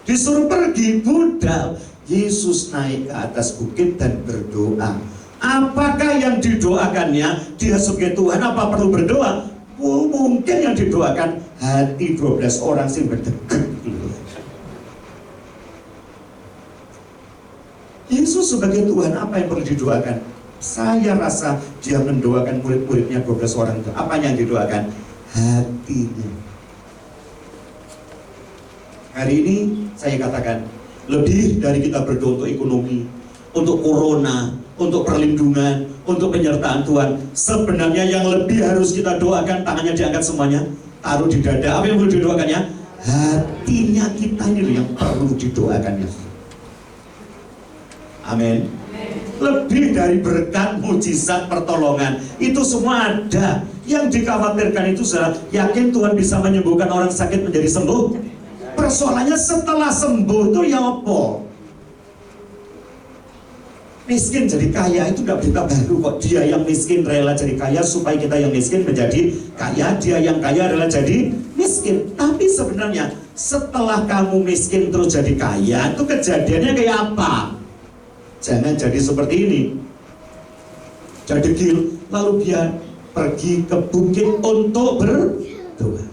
Disuruh pergi, budal. Yesus naik ke atas bukit dan berdoa. Apakah yang didoakannya? Dia sebagai Tuhan apa perlu berdoa? Oh, mungkin yang didoakan hati 12 orang sih berdekat. Yesus sebagai Tuhan apa yang perlu didoakan? Saya rasa dia mendoakan murid-muridnya 12 orang itu. Apa yang didoakan? Hatinya. Hari ini saya katakan, lebih dari kita berdoa untuk ekonomi, untuk corona, untuk perlindungan, untuk penyertaan Tuhan, sebenarnya yang lebih harus kita doakan, tangannya diangkat semuanya, taruh di dada. Apa yang perlu didoakannya? Hatinya kita ini loh yang perlu didoakannya. Amin. Lebih dari berkat, mujizat, pertolongan, itu semua ada. Yang dikhawatirkan itu adalah yakin Tuhan bisa menyembuhkan orang sakit menjadi sembuh. Persoalannya setelah sembuh itu ya apa? Miskin jadi kaya itu tidak berita baru kok. Dia yang miskin rela jadi kaya supaya kita yang miskin menjadi kaya. Dia yang kaya rela jadi miskin. Tapi sebenarnya setelah kamu miskin terus jadi kaya, itu kejadiannya kayak apa? Jangan jadi seperti ini. Jadi gil, lalu dia pergi ke bukit untuk berdoa.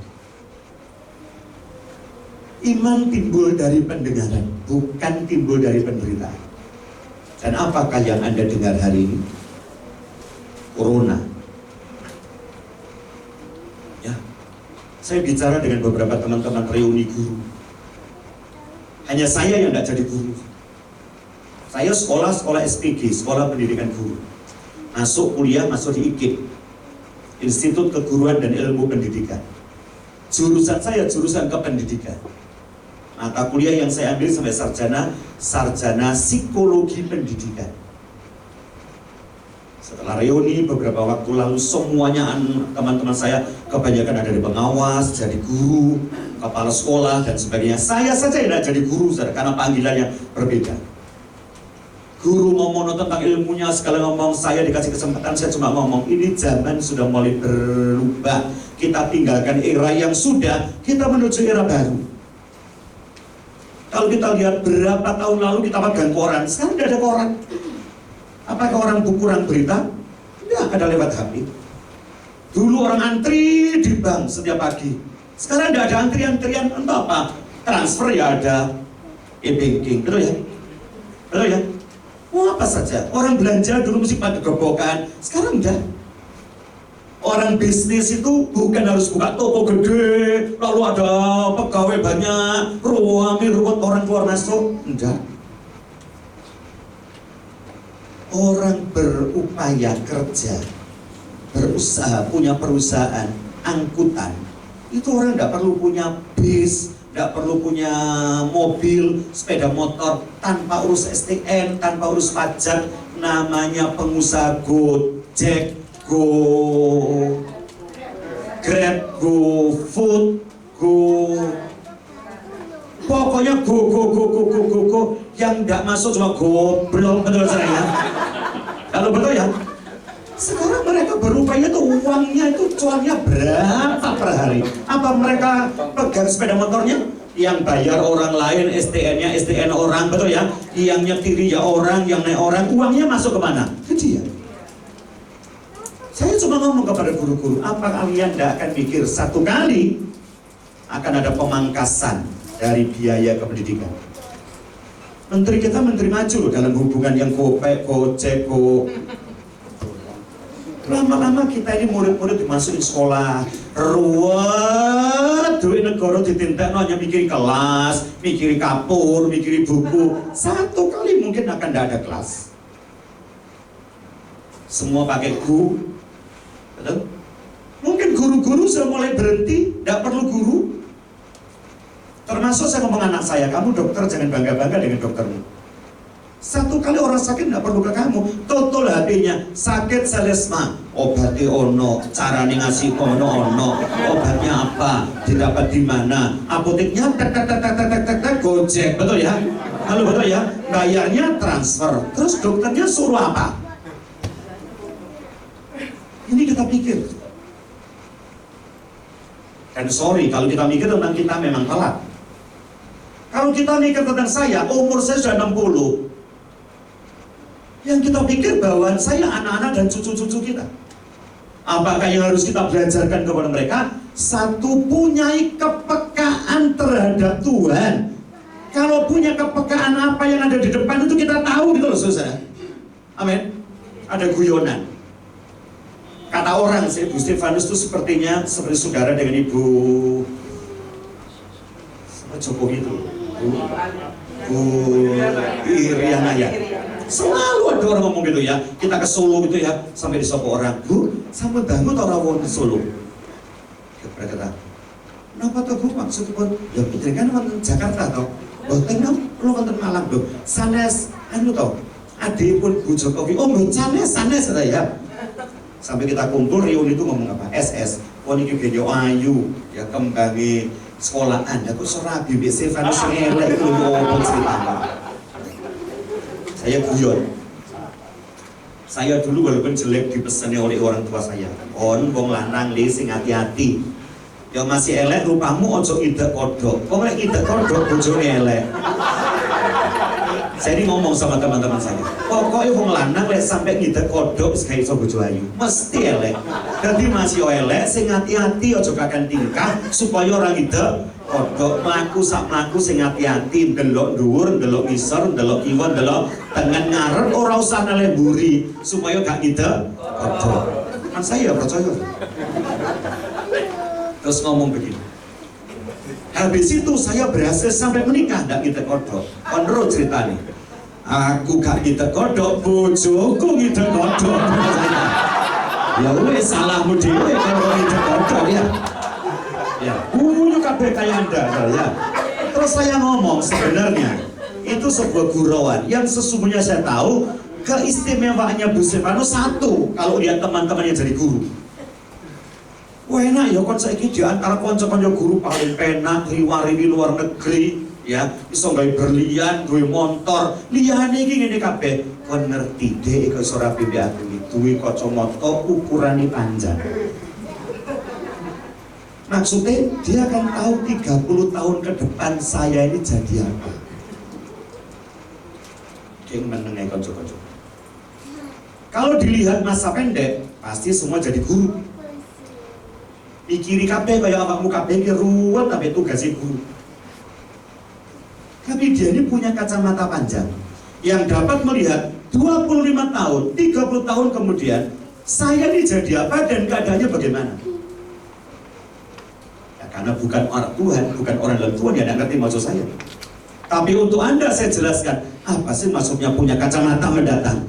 Iman timbul dari pendengaran, bukan timbul dari penderitaan. Dan apakah yang Anda dengar hari ini? Corona. Ya, saya bicara dengan beberapa teman-teman reuni guru. Hanya saya yang tidak jadi guru. Saya sekolah SPG, sekolah pendidikan guru. Masuk kuliah, masuk di IKIP. Institut Keguruan dan Ilmu Pendidikan. Jurusan saya jurusan kependidikan. Mata kuliah yang saya ambil sampai sarjana psikologi pendidikan. Setelah reuni beberapa waktu lalu, semuanya teman-teman saya kebanyakan ada di pengawas, jadi guru, kepala sekolah dan sebagainya. Saya saja tidak jadi guru, karena panggilannya berbeda. Guru ngomong tentang ilmunya, sekali ngomong, saya dikasih kesempatan, saya cuma ngomong, ini zaman sudah mulai berubah. Kita tinggalkan era yang sudah, kita menuju era baru. Kalau kita lihat berapa tahun lalu kita pegang koran, sekarang tidak ada koran. Apakah orang kurang berita? Tidak, ada lewat HP. Dulu orang antri di bank setiap pagi. Sekarang tidak ada antrian-antrian, entah apa. Transfer ya ada, e-banking, betul ya? Betul ya? Oh, apa saja. Orang belanja dulu mesti pakai gerobak, sekarang enggak. Orang bisnis itu bukan harus buka toko gede, lalu ada pegawai banyak, ruwet orang keluar masuk, enggak. Orang berupaya kerja, berusaha, punya perusahaan, angkutan, itu orang tidak perlu punya bis, tidak perlu punya mobil, sepeda motor, tanpa urus STN, tanpa urus pajak, namanya pengusaha Gojek, Grab, GoFood, pokoknya go, yang tidak masuk cuma goblok, betul saya. Kalau betul ya, sekarang mereka berupaya tuh uangnya itu cuannya berapa per hari? Apa mereka pegang sepeda motornya? Yang bayar orang lain, STN-nya STN orang, betul ya? Yang nyetiri ya orang, yang naik orang, uangnya masuk kemana? Ke dia. Saya cuma ngomong kepada guru-guru, apa kalian tidak akan mikir satu kali akan ada pemangkasan dari biaya kependidikan? Menteri kita menteri maju loh dalam hubungan yang Gojek, lama-lama kita ini murid-murid dimasukin sekolah, ruwet, duit negara ditindak, hanya mikiri kelas, mikiri kapur, mikiri buku. Satu kali mungkin akan tidak ada kelas. Semua pakai guru, betul? Mungkin guru-guru sudah mulai berhenti, tidak perlu guru. Termasuk saya ngomong anak saya, kamu dokter jangan bangga-bangga dengan doktermu. Satu kali orang sakit nggak perlu ke kamu, total HP-nya sakit selesma, obatnya ono, caranya ngasih ono, obatnya apa, didapat di mana, apoteknya tek Gojek, betul ya? Kalau betul ya, bayarnya transfer, terus dokternya suruh apa? Ini kita pikir. Dan sorry kalau kita mikir tentang kita memang telat. Kalau kita mikir tentang saya, umur saya sudah 60. Yang kita pikir bawaan saya anak-anak dan cucu-cucu kita. Apakah yang harus kita belajarkan kepada mereka? Satu, punyai kepekaan terhadap Tuhan. Kalau punya kepekaan apa yang ada di depan itu kita tahu gitu loh saudara. Amin. Ada guyonan. Kata orang sih, Bu Stefanus itu sepertinya seperti saudara dengan Ibu Jokowi itu, Bu Iriana ya. Selalu ada orang ngomong gitu ya. Kita ke Solo gitu ya, sampai disapa orang, Bu, sama bangun orang wong di Solo. Mereka kata, kenapa tuh Bu maksudnya? Ya itu kan wonten Jakarta toh. Boten lu wonten Malang lho. Sanes anu toh. Adipun Bu Jokowi, oh sanes ya. Sampai kita kumpul reuni itu ngomong apa? SS. Oh niki video ayu ya kembangi sekolahan. Aku serabi mbek Stefanus ngelek lho opo ceritanya. Saya guyon. Saya dulu walaupun jelek dipeseni oleh orang tua saya. On wong lanang le sing hati-hati. Ya masih elek rupamu ojo idek kodok. Kok lek idek kodok bojone elek. Saya ini ngomong sama teman-teman saya, pokoknya wong lanang lek sampai ngidek kodok wis gak iso bojo ayu, mesti elek. Dadi masih elek sing hati-hati aja kakan tingkah supaya orang ngidek kodok. Mlaku sak mlaku sing hati-hati, ndelok dhuwur, ndelok ngisor, ndelok kiwa, ndelok tengen ngarep, ora usah naleh mburi supaya gak ngidek kodok. Kan saya percaya. Terus ngomong begini. Habis itu saya berhasil sampai menikah, ndak ngidek kodok. Konro ceritanya. Aku gak ngidek kodok, bojoku ngidek kodok. Ya wis salahmu dhewe kalau ide-ide ya. Ya, guyu kabeh kayak Anda ya. Terus saya ngomong sebenarnya itu sebuah gurauan yang sesungguhnya saya tahu keistimewaannya Bu Silvano satu kalau lihat teman-temannya jadi guru. Wah enak ya kon saiki di antara kanca-kanca guru paling penak riwari luar negeri ya, iso gawe berlian, gawe motor, liyane iki ngene kabeh. Kon ngerti dhek iku iso rapi mbek aku iki duwe kacamata ukurane panjang. Maksudnya dia akan tahu 30 tahun ke depan saya ini jadi apa. Dia menengah kanca-kanca. Kalau dilihat masa pendek, pasti semua jadi guru. Pikiri kabeh kaya awakmu kabeh ki ruwet tapi tugasnya guru. Tapi dia ini punya kacamata panjang yang dapat melihat 25 tahun, 30 tahun kemudian saya ini jadi apa dan keadaannya bagaimana. Ya, karena bukan orang Tuhan, bukan orang dalam Tuhan, ya tidak ngerti maksud saya. Tapi untuk Anda saya jelaskan, apa sih maksudnya punya kacamata mendatang?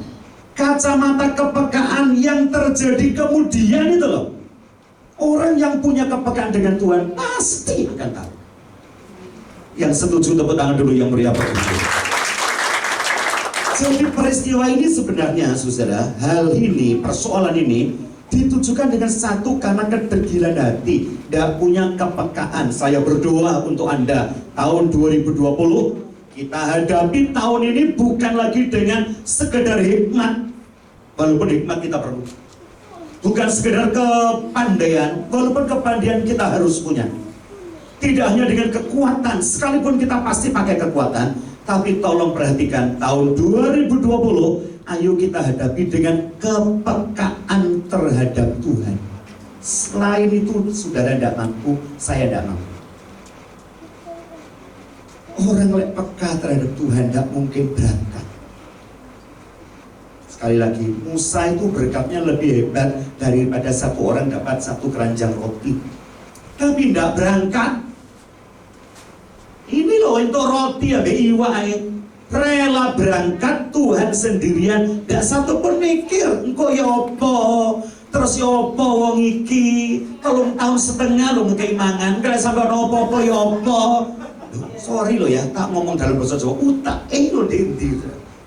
Kacamata kepekaan yang terjadi kemudian itu loh. Orang yang punya kepekaan dengan Tuhan pasti akan tahu. Yang setuju tepuk tangan dulu yang meriah begitu. Jadi peristiwa ini sebenarnya saudara, hal ini, persoalan ini ditujukan dengan satu karena kedegilan hati, tidak punya kepekaan. Saya berdoa untuk Anda tahun 2020 kita hadapi tahun ini bukan lagi dengan sekedar hikmat, walaupun hikmat kita perlu. Bukan sekedar kepandaian, walaupun kepandaian kita harus punya. Tidak hanya dengan kekuatan, sekalipun kita pasti pakai kekuatan, tapi tolong perhatikan tahun 2020, ayo kita hadapi dengan kepekaan terhadap Tuhan. Selain itu, saudara tidak mampu, saya tidak mampu. Orang yang peka terhadap Tuhan tidak mungkin berangkat. Sekali lagi, Musa itu berkatnya lebih hebat daripada satu orang dapat satu keranjang roti. Tapi tidak berangkat. Ini loh untuk roti ya, iwai. Rela berangkat Tuhan sendirian, tidak satu pun mikir, engkau ya apa, terus ya apa wong iki, kalau tahun setengah lo ngekeimangan, kalau sampai apa-apa ya apa. Sorry lo ya, tak ngomong dalam bahasa Jawa, utak, lo dinti,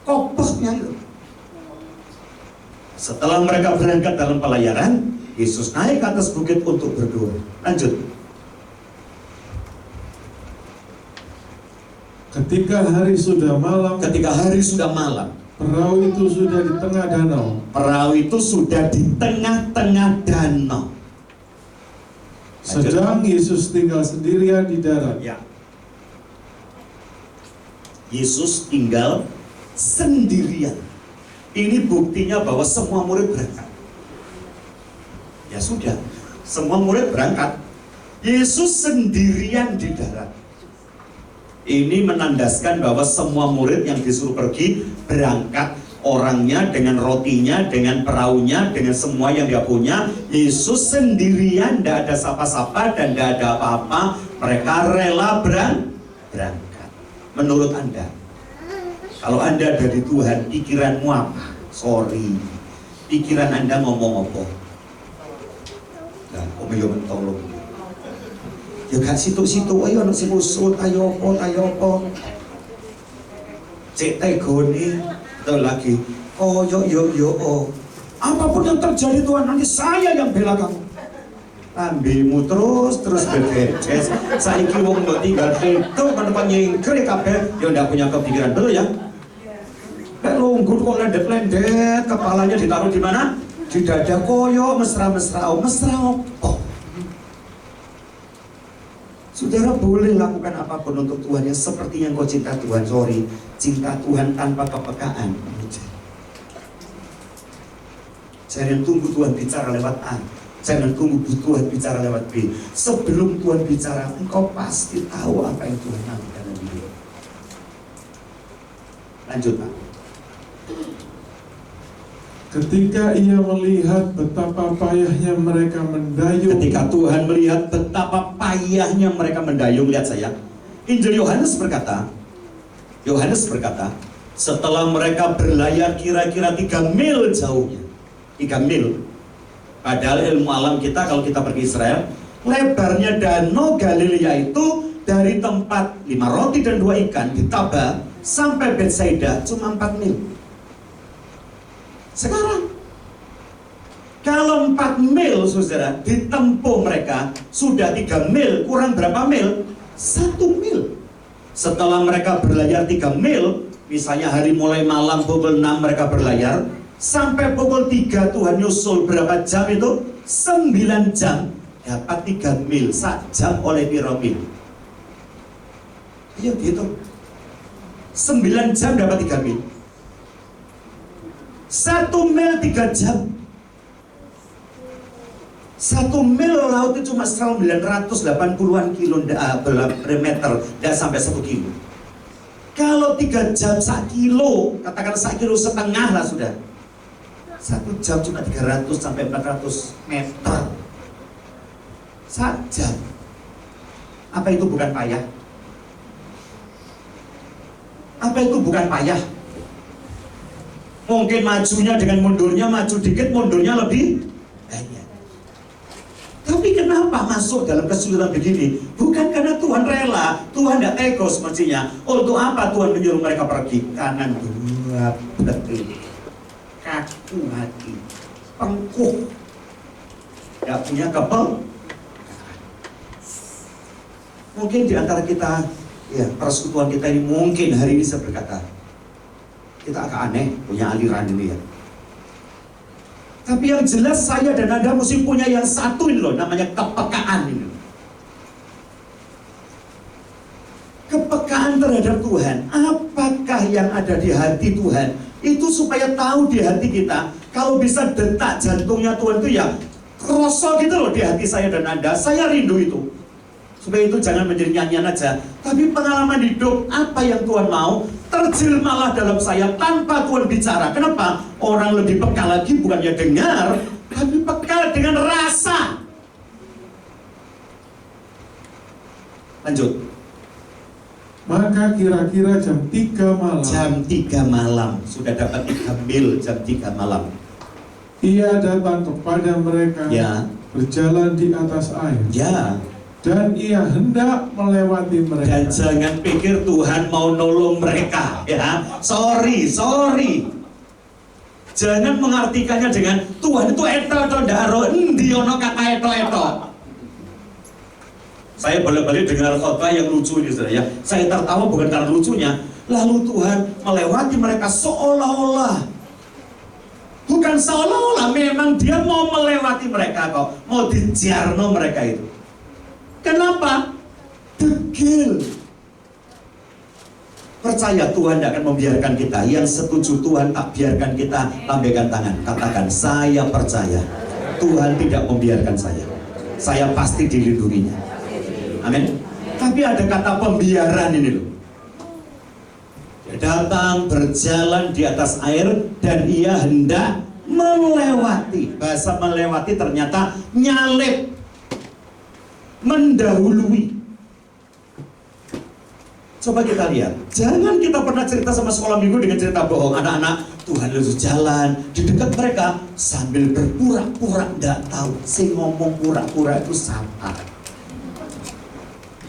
kopoknya itu. Setelah mereka berangkat dalam pelayaran, Yesus naik ke atas bukit untuk berdoa. Lanjut. Ketika hari sudah malam, perahu itu sudah di tengah danau. Perahu itu sudah di tengah-tengah danau. Sedang Yesus tinggal sendirian di darat. Ya. Yesus tinggal sendirian. Ini buktinya bahwa semua murid berangkat. Ya sudah, semua murid berangkat. Yesus sendirian di darat. Ini menandaskan bahwa semua murid yang disuruh pergi berangkat, orangnya dengan rotinya, dengan perahunya, dengan semua yang dia punya. Yesus sendirian, tidak ada sapa-sapa dan tidak ada apa-apa. Mereka rela berangkat. Menurut Anda, kalau Anda dari Tuhan, pikiranmu apa? Sorry, pikiran Anda ngomong apa? Nah, om yo mentolong. Ya gak situ-situ, ayo anak sing usut, ayo apa. Cek tegone, betul lagi. Oh yo. Apapun yang terjadi Tuhan, nanti saya yang bela kamu. Ambimu terus bebedes. Saiki wong mbok tinggal itu kan nyingkir kabeh, ya ndak punya kepikiran betul ya. Nek lungguh kok lendet-lendet, kepalanya ditaruh di mana? Di dada koyo mesra-mesra apa? Saudara boleh lakukan apapun untuk Tuhan yang seperti yang kau cinta Tuhan. Sorry, cinta Tuhan tanpa kepekaan. Jangan tunggu Tuhan bicara lewat A. Jangan tunggu Tuhan bicara lewat B. Sebelum Tuhan bicara, engkau pasti tahu apa yang Tuhan mau dalam hidup. Lanjut Pak. Ketika ia melihat betapa payahnya mereka mendayung. Ketika Tuhan melihat betapa payahnya mereka mendayung, lihat saya. Injil Yohanes berkata, setelah mereka berlayar kira-kira 3 mil jauhnya, 3 mil, Padahal ilmu alam kita kalau kita pergi Israel, lebarnya danau Galilea itu dari tempat 5 roti dan 2 ikan di Tabah sampai Betsaida cuma 4 mil. Sekarang kalau 4 mil saudara ditempuh mereka sudah 3 mil, kurang berapa mil? 1 mil. Setelah mereka berlayar 3 mil, misalnya hari mulai malam pukul 6 mereka berlayar, sampai pukul 3 Tuhan nyusul berapa jam itu? 9 jam. Dapat 3 mil, 1 jam oleh piro mil. Ayo dihitung. 9 jam dapat 3 mil. 1 mil 3 jam. 1 mil laut itu cuma 980-an kilometer, tidak sampai 1 kilo. Kalau 3 jam 1 kilo, katakan 1,5 kilo lah sudah. 1 jam cuma 300 sampai 400 meter. 1 jam. Apa itu bukan payah? Apa itu bukan payah? Mungkin majunya dengan mundurnya, maju dikit, mundurnya lebih banyak. Tapi kenapa masuk dalam kesulitan begini? Bukan karena Tuhan rela, Tuhan tidak tega semestinya. Untuk apa Tuhan menyuruh mereka pergi? Kanan berat betul, kaku hati, pengkuh, tidak punya kepel. Mungkin di antara kita, ya persekutuan kita ini mungkin hari ini saya berkata, kita agak aneh punya aliran ini ya. Tapi yang jelas saya dan Anda mesti punya yang satu ini loh, namanya kepekaan ini. Kepekaan terhadap Tuhan. Apakah yang ada di hati Tuhan? Itu supaya tahu di hati kita. Kalau bisa detak jantungnya Tuhan itu ya kerasa gitu loh di hati saya dan Anda. Saya rindu itu. Supaya itu jangan menjadi nyanyian aja, tapi pengalaman hidup apa yang Tuhan mau terjelmalah dalam saya tanpa Tuhan bicara. Kenapa? Orang lebih peka lagi bukannya dengar, tapi peka dengan rasa. Lanjut. Maka kira-kira jam 3 malam. Jam 3 malam sudah dapat 3 mil jam 3 malam. Ia datang kepada mereka, Ya. berjalan di atas air. Ya. Dan ia hendak melewati mereka. Dan jangan pikir Tuhan mau nolong mereka, ya. Sorry. Jangan mengartikannya dengan Tuhan itu eto ndaro, endi ono kata eto. Saya bolak-balik dengar khotbah yang lucu ini saudara ya. Saya tertawa bukan karena lucunya. Lalu Tuhan melewati mereka seolah-olah. Bukan seolah-olah, memang dia mau melewati mereka kok. Mau dijarno mereka itu. Kenapa? Degil. Percaya Tuhan tidak akan membiarkan kita. Yang setuju Tuhan tak biarkan kita, lambaikan tangan. Katakan, saya percaya Tuhan tidak membiarkan saya. Saya pasti dilindunginya. Amin. Tapi ada kata pembiaran ini loh. Dia datang berjalan di atas air dan ia hendak melewati. Bahasa melewati ternyata nyalip, mendahului. Coba kita lihat. Jangan kita pernah cerita sama sekolah minggu dengan cerita bohong. Anak-anak, Tuhan lurus jalan di dekat mereka sambil berpura-pura tidak tahu. Si ngomong pura-pura itu siapa?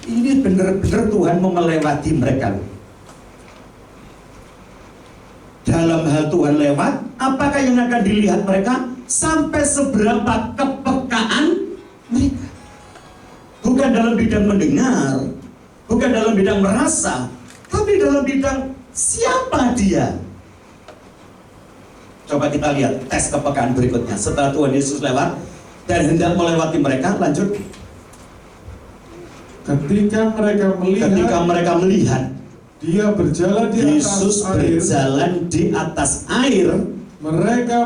Ini benar-benar Tuhan mau melewati mereka. Dalam hal Tuhan lewat, apakah yang akan dilihat mereka? Sampai seberapa kepekaan mereka. Bukan dalam bidang mendengar, bukan dalam bidang merasa, tapi dalam bidang siapa dia. Coba kita lihat tes kepekaan berikutnya. Setelah Tuhan Yesus lewat dan hendak melewati mereka, lanjut. Ketika mereka melihat dia berjalan di atas Yesus air, berjalan di atas air, mereka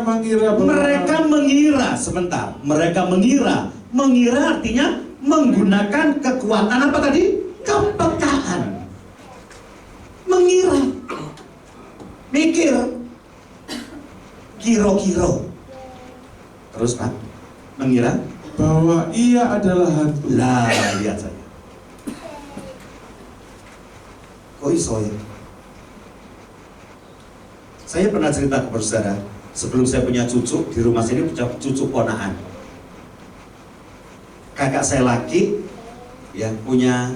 mengira sebentar. Mereka mengira artinya menggunakan kekuatan apa tadi? Kepekaan. Mengira, mikir, kiro-kiro. Terus Pak, mengira bahwa ia adalah hantu. lah, lihat saja. Kok iso ya? Saya pernah cerita ke saudara, sebelum saya punya cucu, di rumah sini punya cucu ponaan. kakak saya laki ya punya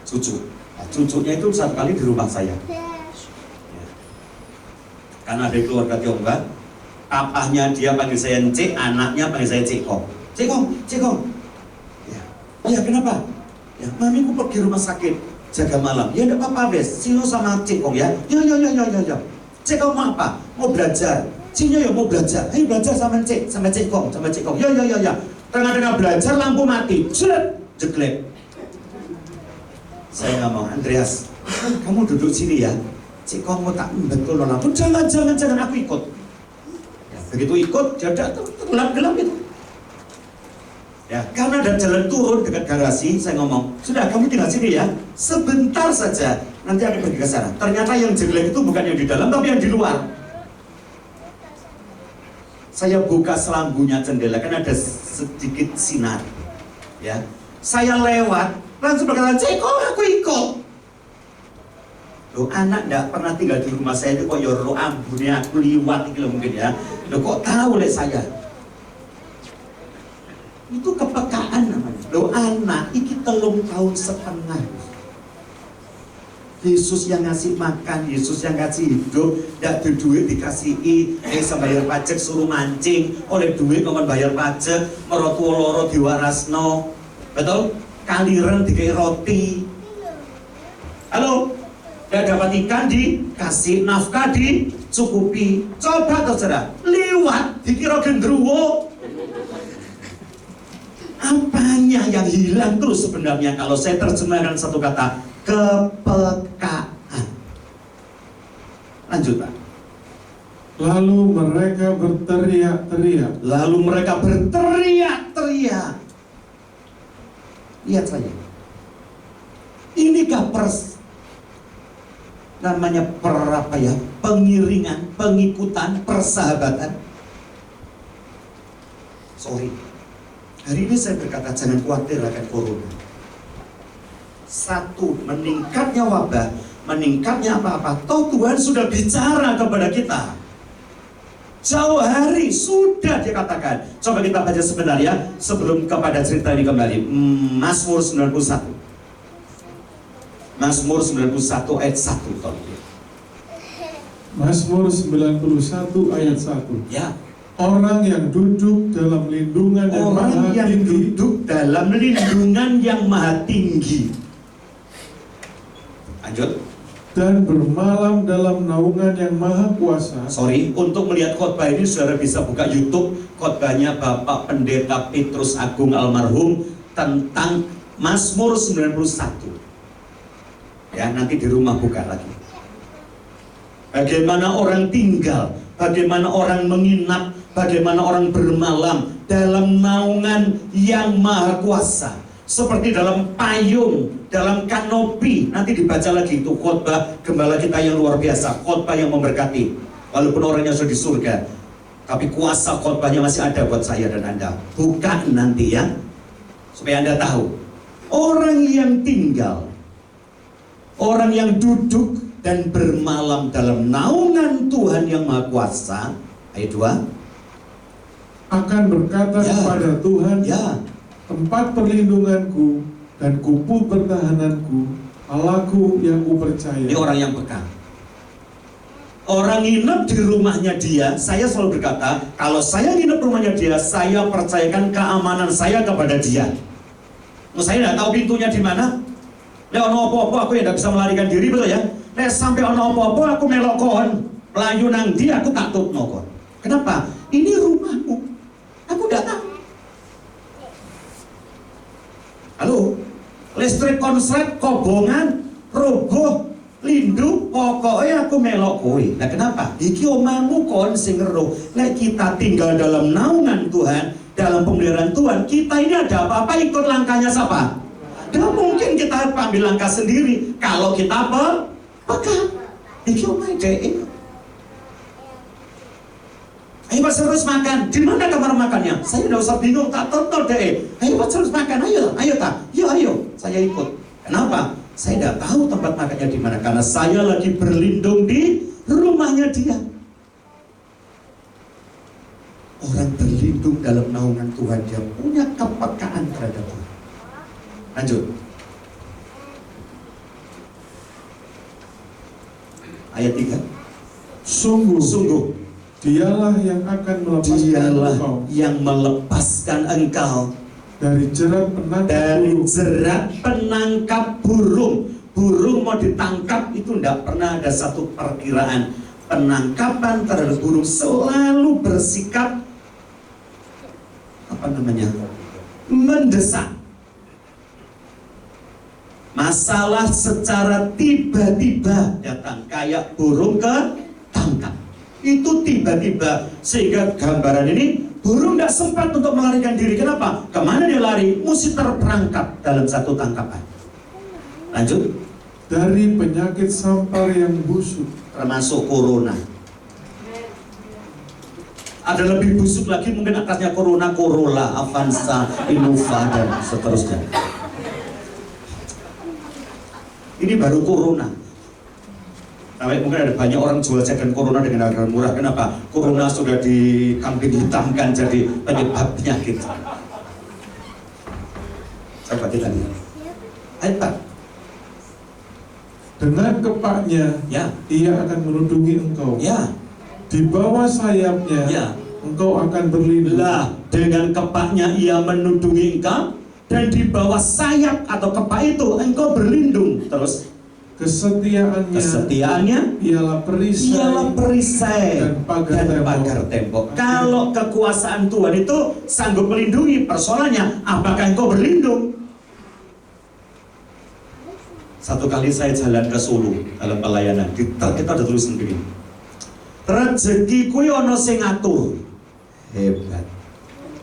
cucu. Nah, cucunya itu satu kali di rumah saya. Ya. Karena ada keluarga Tionghoa, papahnya dia panggil saya Encik, anaknya panggil saya Cikong. Cikong, Cikong. Ya, oh ya kenapa? Ya, mamiku pergi rumah sakit jaga malam. Ya enggak apa-apa wes, Sino sama Cikong ya. Ya. Cikong mau apa? Mau belajar. Sino ya mau belajar. Ayo belajar sama Cik, sama Cikong, sama Cikong. Ya. Tengah-tengah belajar lampu mati. Jret, jeglek. Saya ngomong, Andreas, kamu duduk sini ya. Cikong mau tak betul lampu. Jangan aku ikut. Ya, begitu ikut, dia datang gelap itu. Ya, karena ada jalan turun dekat garasi, saya ngomong, sudah kamu tinggal sini ya, sebentar saja, nanti aku pergi ke sana. Ternyata yang jelek itu bukan yang di dalam, tapi yang di luar. Saya buka selambunya jendela, kan ada sedikit sinar. Ya, saya lewat, langsung berkata, Cikong aku ikut. Loh, anak enggak pernah tinggal di rumah saya itu kok ya roh ambune aku liwat iki lho mungkin ya. Loh kok tahu oleh saya? Itu kepekaan namanya. Loh anak iki 3 tahun setengah. Yesus yang ngasih makan, Yesus yang ngasih hidup, ndak ada duit dikasihi, sama bayar pajak suruh mancing, oleh duit ngomong bayar pajak, merotua loro diwarasno. Betul? Kaliren dikai roti. Halo? Dia dapat ikan dikasih, nafkah dicukupi. Coba terserah, liwat dikira gendruwo. Apanya yang hilang terus sebenarnya kalau saya terjemahkan satu kata, kepekaan. Lanjut Pak. Lalu mereka berteriak-teriak. Lihat saya. Inikah namanya pengiringan, pengikutan, persahabatan. Sorry, hari ini saya berkata jangan khawatir akan corona. Satu, meningkatnya wabah, meningkatnya apa-apa, toh Tuhan sudah bicara kepada kita. Jauh hari sudah dikatakan. Coba kita baca sebentar ya, sebelum kepada cerita ini kembali. Mazmur 91. Mazmur 91 ayat 1 tolong. Mazmur 91 ayat 1. Ya. Orang yang duduk dalam lindungan yang maha tinggi. Duduk dalam lindungan yang maha tinggi. Lanjut. Dan bermalam dalam naungan yang maha kuasa. Sorry, untuk melihat khotbah ini saudara bisa buka YouTube khotbahnya Bapak Pendeta Petrus Agung almarhum tentang Mazmur 91. Ya, nanti di rumah buka lagi. Bagaimana orang tinggal, bagaimana orang menginap, bagaimana orang bermalam dalam naungan yang maha kuasa. Seperti dalam payung, dalam kanopi. Nanti dibaca lagi itu khotbah gembala kita yang luar biasa, khotbah yang memberkati. Walaupun orangnya sudah di surga, tapi kuasa khotbahnya masih ada buat saya dan Anda. Buka nanti ya, supaya Anda tahu. Orang yang tinggal, orang yang duduk dan bermalam dalam naungan Tuhan yang Maha Kuasa. Ayat 2. Akan berkata kepada Tuhan, tempat perlindunganku dan kupu pertahananku, Allahku yang kupercaya. Ini orang yang peka. Orang nginep di rumahnya dia, saya selalu berkata, kalau saya nginep rumahnya dia, saya percayakan keamanan saya kepada dia. Saya tidak tahu pintunya di mana. Nek ono apa-apa aku ya tidak bisa melarikan diri, betul ya? Nek sampai ono apa-apa aku melok kon, melayu nang dia aku tak tutno kon. Kenapa? Ini rumahmu. Aku tidak tahu. Halo, listrik konslet, kobongan, roboh, lindu, pokoknya aku melok kowe. Nah kenapa? Iki omamu kon sing ngeruh. Nek kita tinggal dalam naungan Tuhan, dalam pemeliharaan Tuhan, kita ini ada apa-apa ikut langkahnya siapa? Tidak mungkin kita ambil langkah sendiri kalau kita peka. Iki omah dek. Ayo Mas harus makan. Di mana kamar makannya? Saya tidak usah bingung, tak tonton dek. Ayo Mas harus makan. Ayo tak. Ayo. Saya ikut. Kenapa? Saya tidak tahu tempat makannya di mana karena saya lagi berlindung di rumahnya dia. Orang berlindung dalam naungan Tuhan, dia punya kepekaan terhadap Tuhan. Lanjut. Ayat 3. Sungguh dialah yang akan melepaskan engkau yang melepaskan engkau dari jerat penangkap burung. Burung mau ditangkap itu tidak pernah ada satu perkiraan. Penangkapan terhadap burung selalu bersikap mendesak. Masalah secara tiba-tiba datang, kayak burung ketangkap. Itu tiba-tiba, sehingga gambaran ini burung tidak sempat untuk melarikan diri. Kenapa? Kemana dia lari? Mesti terperangkap dalam satu tangkapan. Lanjut. Dari penyakit sampar yang busuk, termasuk corona. Ada lebih busuk lagi, mungkin atasnya corona, Corolla, Avanza, Innova, dan seterusnya. Ini baru corona. Nah, mungkin ada banyak orang jual jajan corona dengan harga murah. Kenapa? Corona sudah dikambing hitamkan jadi penyebab penyakit. Coba kita lihat. Ayat 4. Dengan kepaknya, ya, ia akan melindungi engkau. Ya. Di bawah sayapnya, ya, engkau akan berlindung. Lah, dengan kepaknya ia melindungi engkau, dan di bawah sayap atau kepak itu engkau berlindung. Terus kesetiaannya ialah perisai dan pagar tembok. Kalau kekuasaan Tuhan itu sanggup melindungi, persoalannya apakah engkau berlindung? Satu kali saya jalan ke Solo dalam pelayanan, kita ada tulisan begini, rezeki kuwi ono sing ngatur. Hebat.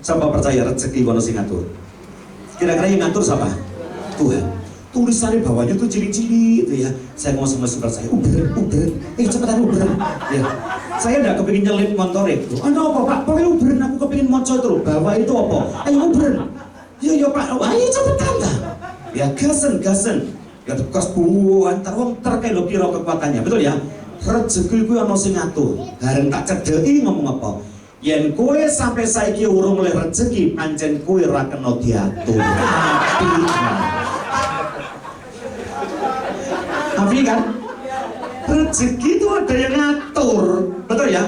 Siapa percaya rezeki ono sing ngatur? Kira-kira yang ngatur siapa? Tuhan. Tulisannya bawahnya tuh ciri-ciri itu ya. Saya ngomong sama super saya, uber, cepetan uber. Ya. Saya enggak kepingin nyelip motor itu. Ano apa Pak? Pokoknya uberan, aku kepingin moco itu loh. Bawah itu apa? Ayo uberan. Yo Pak, ayo cepetan lah. Ya gasen. Ya bekas antar wong terkait lo kira kekuatannya, betul ya? Rezeki kuwi ana sing ngatur. Bareng tak cedeki ngomong apa? Yen kowe sampai saiki urung oleh rezeki, pancen kowe ora kena diatur. Tapi kan rezeki itu ada yang ngatur, betul ya?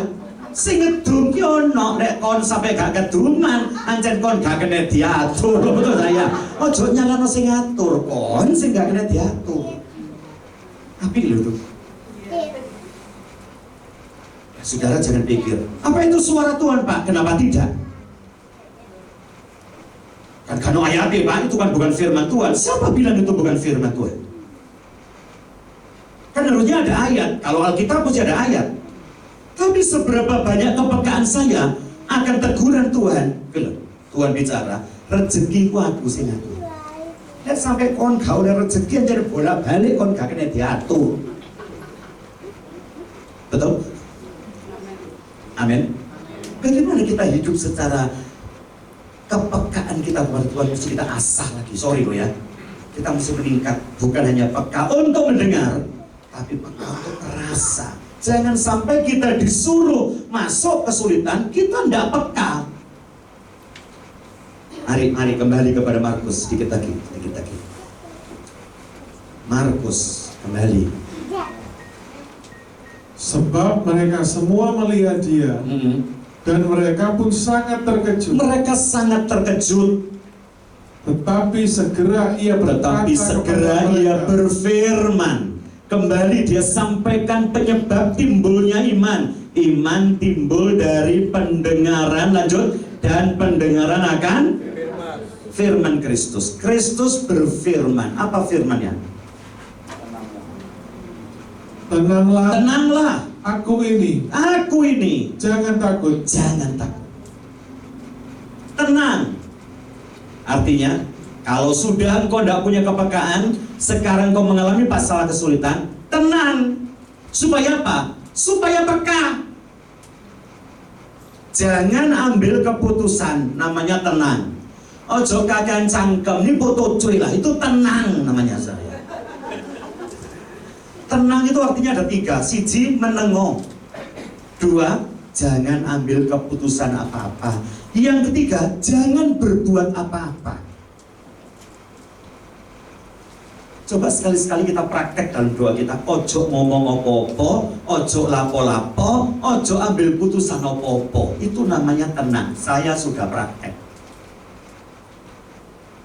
Sing ngedum ki ono, nek kon sampai gak keduman, ancen kon gak kena diatur, betul saya. Ojo nyalano sing ngatur, kon sing gak kena diatur. Tapi lho tuh. Saudara jangan pikir, apa itu suara Tuhan Pak? Kenapa tidak? Kan kano ayatnya Pak, itu kan bukan firman Tuhan. Siapa bilang itu bukan firman Tuhan? Kan harusnya ada ayat. Kalau Alkitab mesti ada ayat. Tapi seberapa banyak kepekaan saya akan teguran Tuhan? Tuhan bicara, rezekiku aku sing ngatur. Dan sampai kon gak oleh rezeki jadi bolak-balik kon gak kena diatur. Betul? Amin. Bagaimana kita hidup secara kepekaan kita kepada Tuhan mesti kita asah lagi. Sorry loh ya. Kita mesti meningkat, bukan hanya peka untuk mendengar, tapi peka untuk merasa. Jangan sampai kita disuruh masuk kesulitan, kita tidak peka. Mari kembali kepada Markus sedikit lagi. Markus kembali. Sebab mereka semua melihat dia, dan mereka pun sangat terkejut. Mereka sangat terkejut. Tetapi segera ia berfirman. Kembali dia sampaikan penyebab timbulnya iman. Iman timbul dari pendengaran, lanjut, dan pendengaran akan firman Kristus. Kristus berfirman. Apa firmannya? Tenanglah. Aku ini. Jangan takut. Tenang. Artinya, kalau sudah engkau tidak punya kepekaan, sekarang engkau mengalami masalah kesulitan, tenang. Supaya apa? Supaya peka. Jangan ambil keputusan, namanya tenang. Ojo kakean cangkem, ini foto cuy lah, itu tenang namanya saya. Tenang itu artinya ada 3. 1, menengok. 2, jangan ambil keputusan apa-apa. Yang ketiga, jangan berbuat apa-apa. Coba sekali-sekali kita praktek dalam doa kita. Ojo ngomong apa-apa, ojo lapo-lapo, ojo ambil putusan apa-apa. Itu namanya tenang. Saya sudah praktek.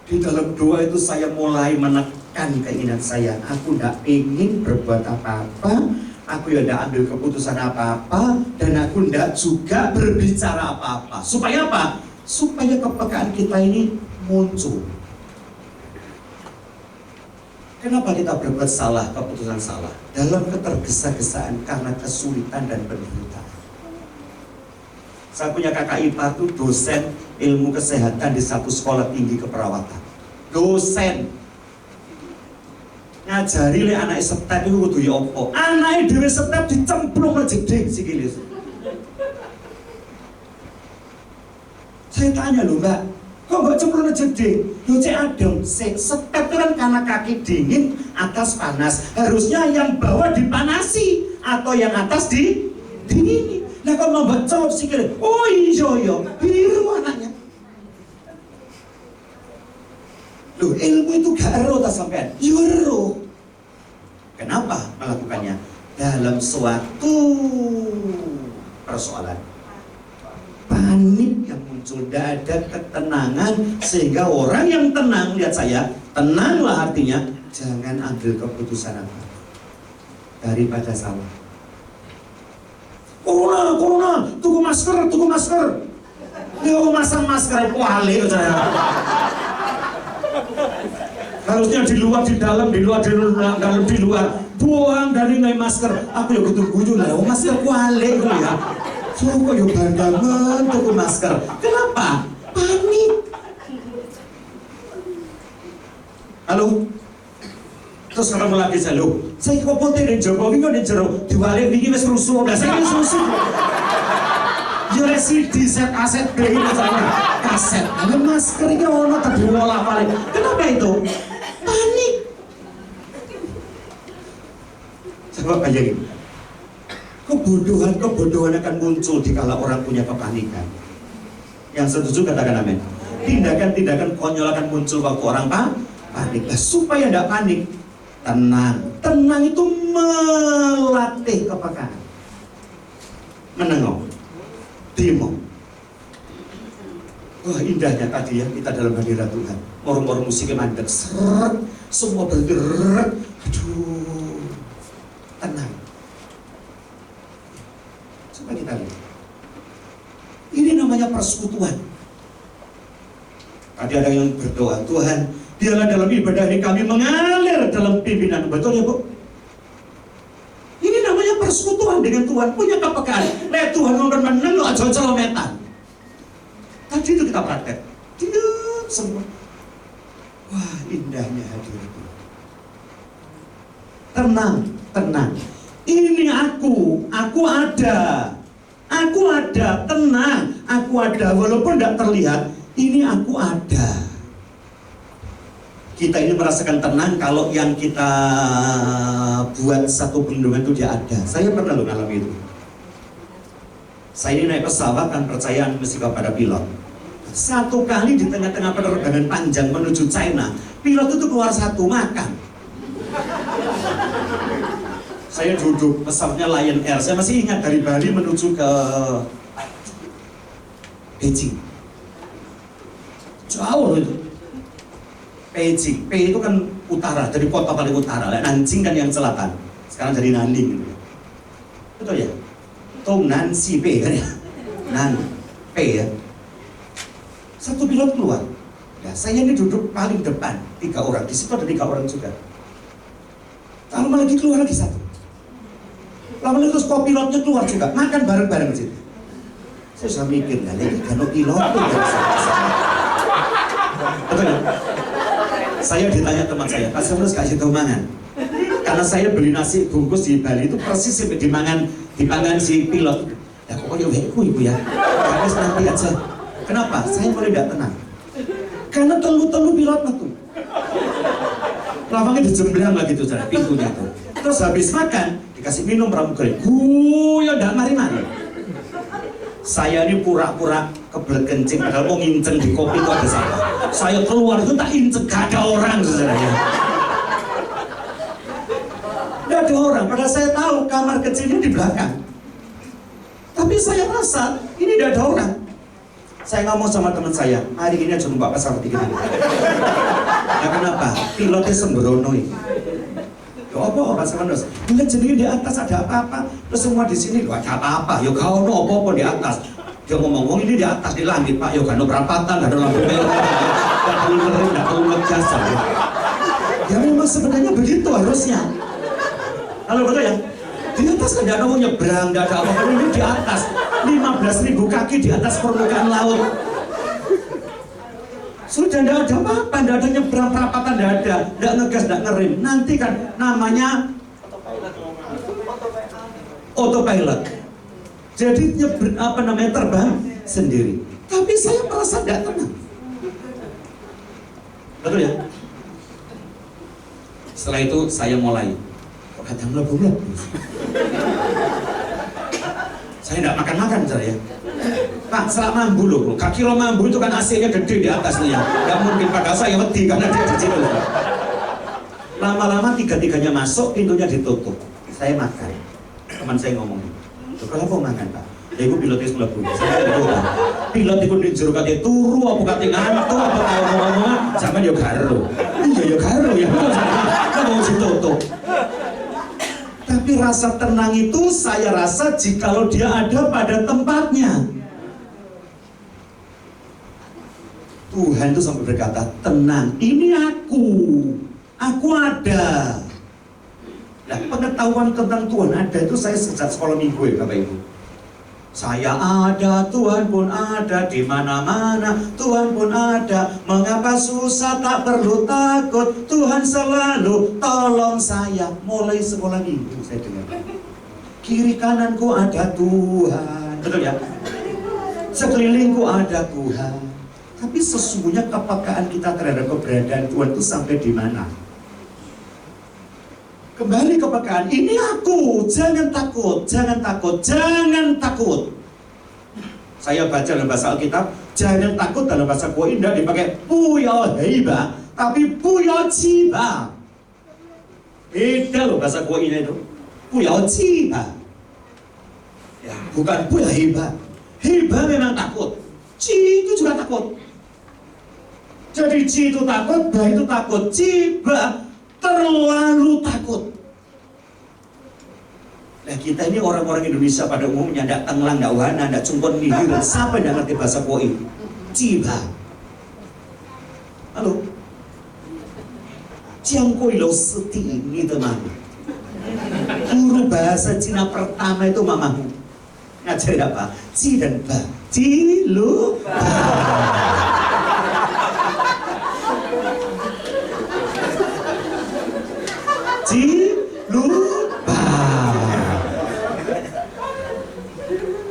Di dalam doa itu saya mulai menekan keinginan saya. Aku tidak ingin berbuat apa-apa, aku ya tidak ambil keputusan apa-apa, dan aku tidak juga berbicara apa-apa. Supaya apa? Supaya kepekaan kita ini muncul. Kenapa kita berbuat salah, keputusan salah? Dalam ketergesa-gesaan karena kesulitan dan penderitaan. Saya punya kakak ipar itu dosen ilmu kesehatan di satu sekolah tinggi keperawatan. Dosen ngajari le anak step itu kudu ya apa? Anake dhewe step dicemplung ke jeding sikile. Saya tanya loh, Mbak, kok nggak cemplung ke jeding? Loh, cek adem, step itu kan karena kaki dingin, atas panas. Harusnya yang bawah dipanasi atau yang atas dingin. Nah kok mau mbak celup sikile? Oh iya, biru anaknya. Loh, ilmu itu gak ero tak sampean? Ya ero. Kenapa melakukannya? Dalam suatu persoalan panik yang muncul, tidak ada ketenangan, sehingga orang yang tenang, lihat saya, tenanglah artinya jangan ambil keputusan apa daripada salah. Corona, tuku masker. Yo masang masker kuali saya. Harusnya di luar, di dalam, di luar, di luar. Buang dari ngai masker. Aku ya butuh guyu lah. Masker kuali itu ya. So kok yo banget tuku masker. Kenapa? Panik. Halo. Terus ketemu lagi saya, loh, saya kok putih dan Jokowi kok di jero diwalik ini wis rusuh, udah saya wis rusuh. Ya resi di set aset B ini saya kaset. Ada masker ini ono tadi wola paling. Kenapa itu? Panik. Coba bayangin. Kebodohan akan muncul dikala orang punya kepanikan. Yang setuju katakan amin. Tindakan-tindakan konyol akan muncul waktu orang panik. Nah, supaya tidak panik, tenang itu melatih kepekaan. Menengok, demo. Wah indahnya tadi ya kita dalam hadirat Tuhan. Orang-orang musiknya mandek, seret, semua bergerak. Aduh, tenang. Coba kita lihat. Ini namanya persekutuan. Tadi ada yang berdoa, Tuhan, biarlah dalam ibadah ini kami mengalir dalam pimpinan. Betul ya Bu? Ini namanya persekutuan dengan Tuhan, punya kepekaan. Lihat Tuhan ngomong meneng, aja celometan. Tadi itu kita praktek. Diam semua. Wah indahnya hadirat Tuhan. Tenang. Ini aku ada, tenang. Aku ada, walaupun tidak terlihat. Ini aku ada. Kita ini merasakan tenang kalau yang kita buat satu perlindungan itu dia ada. Saya pernah loh ngalami itu. Saya ini naik pesawat kan percaya mesti kepada pilot. Satu kali di tengah-tengah penerbangan panjang menuju China, pilot itu keluar satu makan. Saya duduk pesawatnya Lion Air. Saya masih ingat dari Bali menuju ke Beijing. Jauh itu. Beijing, P itu kan utara, dari kota paling utara. Nanjing kan yang selatan. Sekarang jadi Nanning gitu. Betul ya? Tong Nansi P kan ya? Nan P ya. Satu pilot keluar. Nah, saya ini duduk paling depan, 3 orang. Di situ ada 3 orang juga. Lalu lagi keluar lagi satu. Lalu terus pilotnya keluar juga, makan bareng-bareng di situ. Saya sudah mikir, lagi kalau pilot tuh gak bisa. Betul ya? Saya ditanya teman saya, Pak Sabrus kasih tahu mangan. Karena saya beli nasi bungkus di Bali itu persis dipangan si pilot. Ya pokoknya weku ibu ya. Harus nanti aja. Kenapa? Saya mulai tidak tenang. Karena telu pilot tuh. Lapangnya dijemblang lagi tuh cara pintunya tuh. Terus habis makan dikasih minum pramugari. Ya tidak mari-mari. Saya ini pura-pura kebelet kencing, padahal mau nginceng di kopi itu ada saya keluar itu tak inceng, gak ada orang saudara ya. Nggak ada orang, padahal saya tahu kamar kecilnya di belakang. Tapi saya rasa ini tidak ada orang. Saya ngomong sama teman saya, hari ini aja numpak pesawat dikit. Nah kenapa? Pilotnya sembrono ini. Ya apa Mas Mandos? Lihat jenenge di atas ada apa-apa. Terus semua di sini gak ada apa-apa. Ya gak ono apa-apa di atas. Dia ngomong ini di atas di langit Pak. Ya gak ada perapatan, gak ada lampu merah, gak perlu ngerim, gak perlu ngejasa. Ya memang sebenarnya begitu harusnya. Halo betul ya? Di atas kan gak ada mau nyebrang, gak ada apa-apa. Ini di atas 15.000 kaki di atas permukaan laut. Sudah tidak ada apa-apa, tidak ada nyebrang perapatan, tidak ada, tidak ngegas, tidak ngerem. Nanti kan namanya autopilot. Jadi terbang sendiri. Tapi saya merasa tidak tenang. Betul ya? Setelah itu saya mulai. Kok kadang melebu-melebu? Saya tidak makan-makan saya. Pak, serak mambu loh, kaki lo mambu itu kan AC-nya gede di atas nih ya. Gak mungkin padahal saya wedi karena dia di situ. Lama-lama tiga-tiganya masuk, pintunya ditutup. Saya makan. Teman saya ngomong, kalau apa makan Pak? Ya itu pilotnya melebu. Saya bilang, pilot itu di juru katanya turu, apa katanya ngantuk, apa tahu ngomong-ngomong, sama ya garo. Iya ya garo ya, kan mau ditutup. Tapi rasa tenang itu saya rasa jikalau dia ada pada tempatnya. Tuhan itu sampai berkata, tenang, ini aku ada. Nah, pengetahuan tentang Tuhan ada itu saya sejak sekolah minggu ya Bapak Ibu. Saya ada, Tuhan pun ada, di mana-mana Tuhan pun ada. Mengapa susah tak perlu takut, Tuhan selalu tolong saya. Mulai sekolah minggu saya dengar. Kiri kananku ada Tuhan, betul ya? Sekelilingku ada Tuhan. Tapi sesungguhnya kepekaan kita terhadap keberadaan Tuhan itu sampai di mana? Kembali kepekaan, ini aku, jangan takut, jangan takut, jangan takut. Saya baca dalam bahasa Alkitab, jangan takut dalam bahasa gua indah dipakai puyo heiba, tapi puyo ciba. Beda loh bahasa gua ini itu, puyo ciba. Ya, bukan puyo heiba. Heiba memang takut, ci itu juga takut. Jadi ci itu takut, ba itu takut, ciba terlalu takut. Nah kita ini orang-orang Indonesia pada umumnya tidak tenglang, tidak wahana, tidak cumpon nihir. Siapa yang ngerti bahasa koi? Ciba. Halo? Ciangkoi lo seti ini teman. Guru bahasa Cina pertama itu mamamu. Ngajarin apa? Ci dan ba. Ci lu ba. Lupa.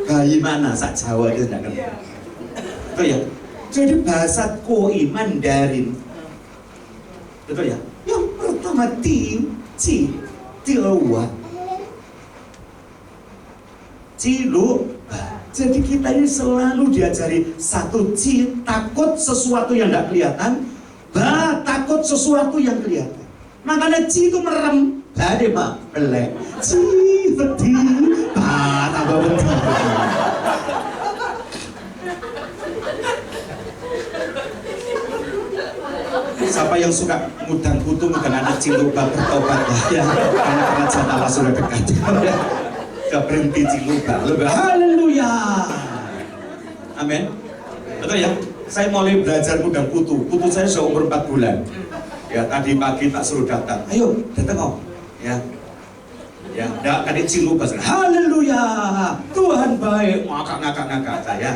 Bayi mana sak Jawa itu tidak ngerti. Betul ya? Jadi bahasa koi Mandarin. Betul ya? Yang pertama ci, tiawa. Ci lupa. Jadi kita ini selalu diajari satu ci takut sesuatu yang tidak kelihatan, ba takut sesuatu yang kelihatan. Makanya ci itu merem, jadi Pak belek. Ci wedi, ba tambah wedi. Siapa yang suka ngudang kutu, ngudang anak ciluba bertobat ya, karena kerajaan Allah sudah dekat. Sudah berhenti ciluba. Haleluya. Amin. Betul ya? Saya mulai belajar ngudang kutu. Kutu saya sudah umur 4 bulan. Ya tadi pagi tak suruh datang, ayo datang om, ya, enggak tadi ciluba, haleluya, Tuhan baik, ngakak saya,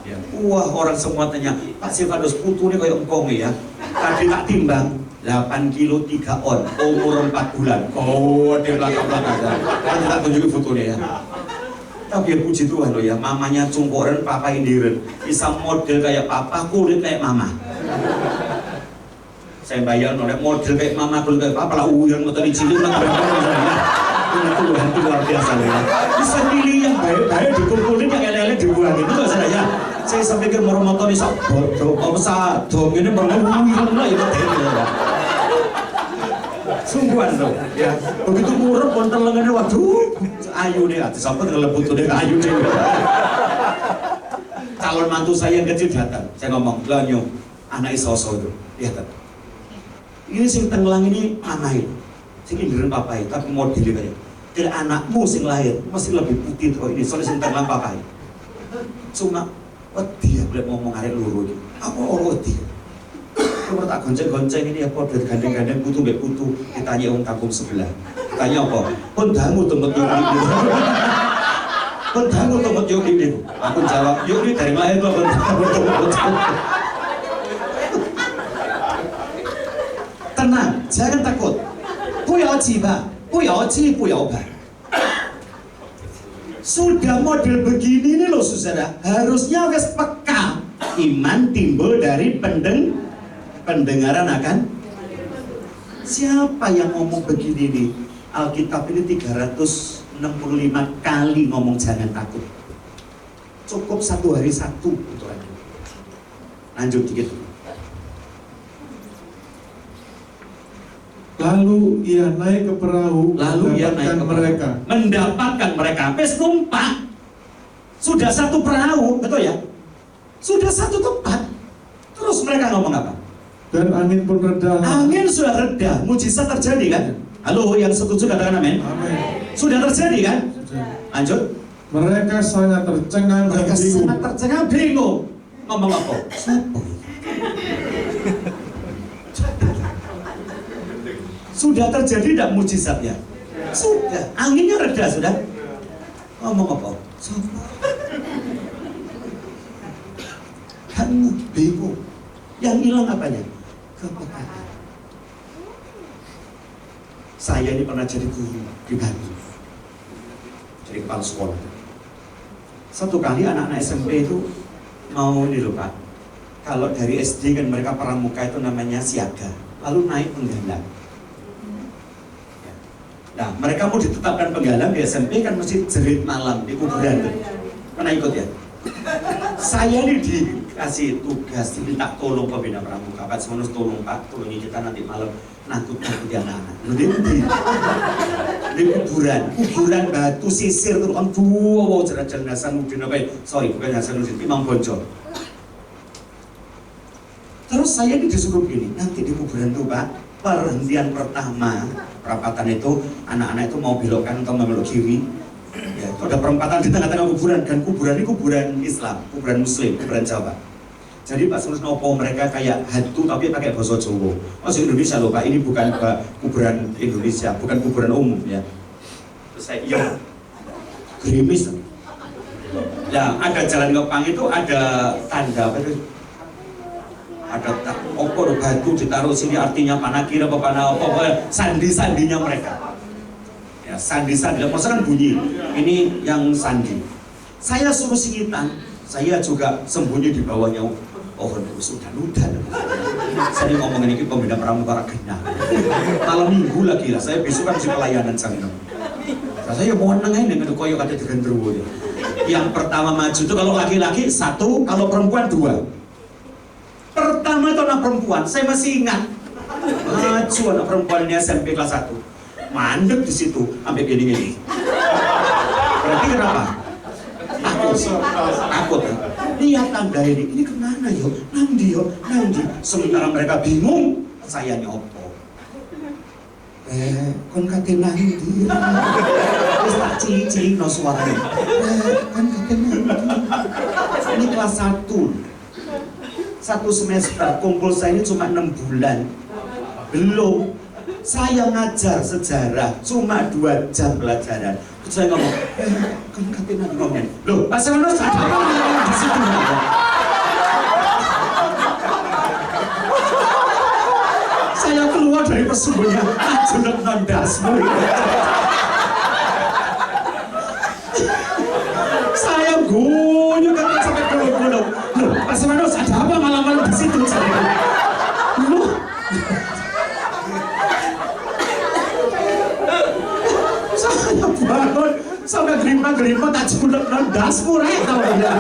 ya, wah orang semua tanya, Pak Silvanus putu ini kayak engkong ya, tadi tak timbang, 8 kilo 3 on, umur 4 bulan, di belakang, nanti tak tunjukin fotonya ya. Tapi ya puji Tuhan loh ya, mamanya cungkoren, papa indiren, bisa model kayak papa, kulit kayak mama. Saya bayar oleh model kayak mama, kulit kayak papa lah, yang motor di cilik lah, Tuhan itu luar biasa ya. Bisa pilih yang baik-baik dikumpulin, yang elek-elek dibuangin, itu gak saya. Saya sampai ke motor ini sok bodoh, apa sadong ini malah uyang lah itu. Sungguhan loh, ya. Begitu murep konten lengannya, waduh, ayu deh, hati sampai dengan lebut deh, ayu deh. Calon mantu saya yang kecil datang, saya ngomong, lah nyong, anak iso-iso itu, lihat. Ini sing tenggelang ini anak itu, sing indiran papa itu, tapi modelnya kayak. Jadi anakmu sing lahir masih lebih putih tuh ini, soalnya sing tenggelang papa itu. Cuma, dia boleh ngomong arek luru ini, apa orang dia? Kalau tak gonceng-gonceng ini apa dari gandeng-gandeng putu mbek putu ditanya orang kampung sebelah. Tanya apa? Pun dangu tempat yuk ini. Pun dangu tempat yuk ini. Aku jawab, yuk ini dari lahir kok pun dangu. Tenang, jangan takut. Puyaoji Pak, puyaoji Pak. Sudah model begini nih loh saudara, harusnya wes peka. Iman timbul dari pendengaran akan siapa yang ngomong begini nih? Alkitab ini 365 kali ngomong jangan takut. Cukup satu hari satu itu aja. Lanjut dikit. Lalu ia naik ke perahu, mendapatkan mereka. Pes numpak. Sudah satu perahu, betul ya? Sudah satu tempat. Terus mereka ngomong apa? Dan angin pun reda. Angin sudah reda, mujizat terjadi kan? Halo, yang setuju katakan amin. Amin. Sudah terjadi kan? Sudah. Lanjut. Mereka sangat tercengang dan bingung. Sangat tercengang bingung. Ngomong apa? Siapa? Sudah terjadi tidak mujizat ya? Sudah. Anginnya reda sudah. Ngomong apa? Siapa? Kamu bingung. Yang hilang apanya? Kepekaan. Saya ini pernah jadi guru di Bandung, jadi kepala sekolah. Satu kali anak-anak SMP itu mau ini loh Pak, kalau dari SD kan mereka pramuka itu namanya siaga, lalu naik penggalang. Nah mereka mau ditetapkan penggalang di SMP kan mesti jerit malam di kuburan tuh. Pernah ikut ya? Saya ini dikasih tugas diminta tolong pembina pramuka, Pak semuanya tolong Pak, tolongi kita nanti malam nakut-nakuti anak-anak. Di kuburan batu sisir terus kan dua jalan Hasanuddin apa ya? Sorry bukan Hasanuddin, Imam Bonjol. Terus saya ini disuruh gini, nanti di kuburan tuh Pak, perhentian pertama perapatan itu anak-anak itu mau belokkan atau membelok kiri. Ya, itu ada perempatan di tengah-tengah kuburan dan kuburan ini kuburan Islam, kuburan Muslim, kuburan Jawa. Jadi Pak Sunus nopo mereka kayak hantu tapi pakai bahasa Jawa. Masuk Indonesia loh Pak, ini bukan kuburan Indonesia, bukan kuburan umum ya. Terus saya iya, gerimis. Ya ada jalan ngepang itu ada tanda apa itu? Ada opor batu ditaruh sini artinya panakir apa apa sandi-sandinya mereka. Ya, sandi-sandi, maksudnya kan bunyi. Ini yang sandi. Saya suruh singitan, saya juga sembunyi di bawahnya pohon udan-udan. Saya ngomongin ini pembina pramuka genah. Malam minggu lagi lah, saya besok kan di pelayanan sana. Saya mau nengahin dengan koyo kata digendruwo. Yang pertama maju itu kalau laki-laki satu, kalau perempuan dua. Pertama itu anak perempuan, saya masih ingat. Maju anak perempuan ini SMP kelas 1. Mandek di situ sampai gini-gini. Berarti kenapa? Takut. Lihat tanda ini kemana yo? Nandi. Sementara mereka bingung, saya nyopo. Kon kate nandi. Terus tak cilik-cilik no suaranya. Kon kate nandi. Ini kelas 1. Satu semester, kumpul saya ini cuma 6 bulan. Belum. Saya ngajar sejarah cuma 2 jam pelajaran. Saya ngomong, kan katanya ngomongin, loh, Pak Semono sadar di situ nggak? Saya keluar dari persembunyian, ajudan nandasmu. Saya gunyuk kan sampai gulung-gulung. Loh, Pak Semono sadar apa malam-malam di situ? Loh. Saya bangun sampai gerimpa tak julek nandasmu rek tau ya.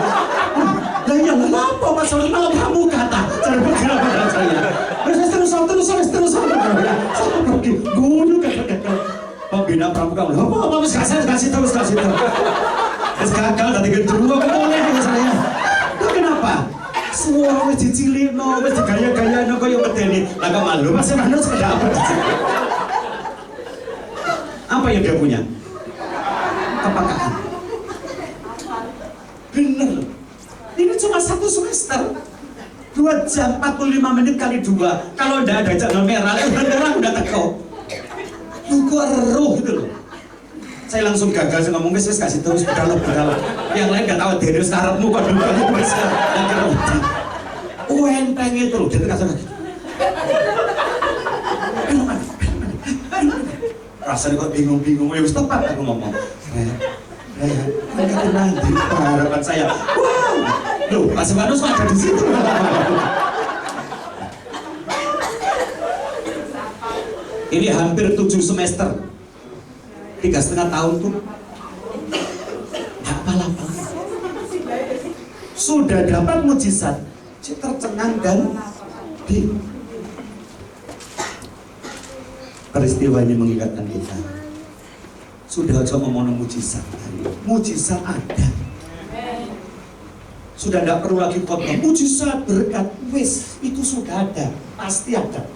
Lah Ya apa masalah malah kamu kata. Cara berkira pada saya. Terus. Saya pergi. Guru kata. Pembina pramuka. Apa kasih terus. Terus gagal tadi kedua boleh saya. Itu kenapa? Semua wis dicilino, wis digaya-gayano kaya medeni. Lah kok malu Mas Manus kenapa? Apa yang dia punya? Kepekaan. Bener loh. Ini cuma 1 semester. 2 jam 45 menit kali 2. Kalau enggak ada jadwal merah, udah teko. Lu kok eruh gitu loh. Saya langsung gagal, saya ngomong wis kasih terus berdalam. Yang lain gak tahu dhewe karepmu kok dulu wis. Enteng itu loh, dia terkasih lagi. Rasanya kok bingung-bingung, ya wis tepat aku ngomong. Ini nanti harapan saya. Wow, loh, Mas Manus ada di situ. Ini hampir 7 semester, 3,5 tahun tuh. Gak apa-apa. Sudah dapat mujizat, tercengang dan bingung. Peristiwa ini mengingatkan kita. Sudah aja ngomong mujizat, mujizat ada. Sudah tidak perlu lagi khotbah mujizat berkat, wis itu sudah ada, pasti ada.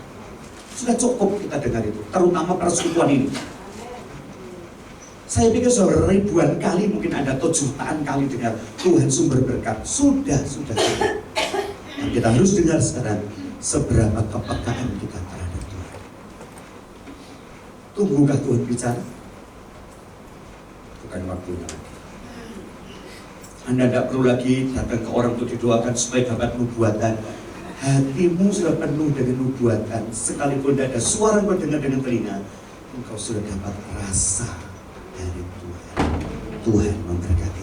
Sudah cukup kita dengar itu, terutama persekutuan ini. Saya pikir sudah ribuan kali, mungkin ada 7 jutaan kali dengar Tuhan sumber berkat. Sudah. Dan kita harus dengar sekarang seberapa kepekaan kita terhadap Tuhan. Tunggukah Tuhan bicara? Bukan waktunya lagi. Anda tidak perlu lagi datang ke orang untuk didoakan supaya dapat nubuatan. Hatimu sudah penuh dengan nubuatan. Sekalipun tidak ada suara yang dengar dengan telinga, engkau sudah dapat rasa dari Tuhan. Tuhan memberkati.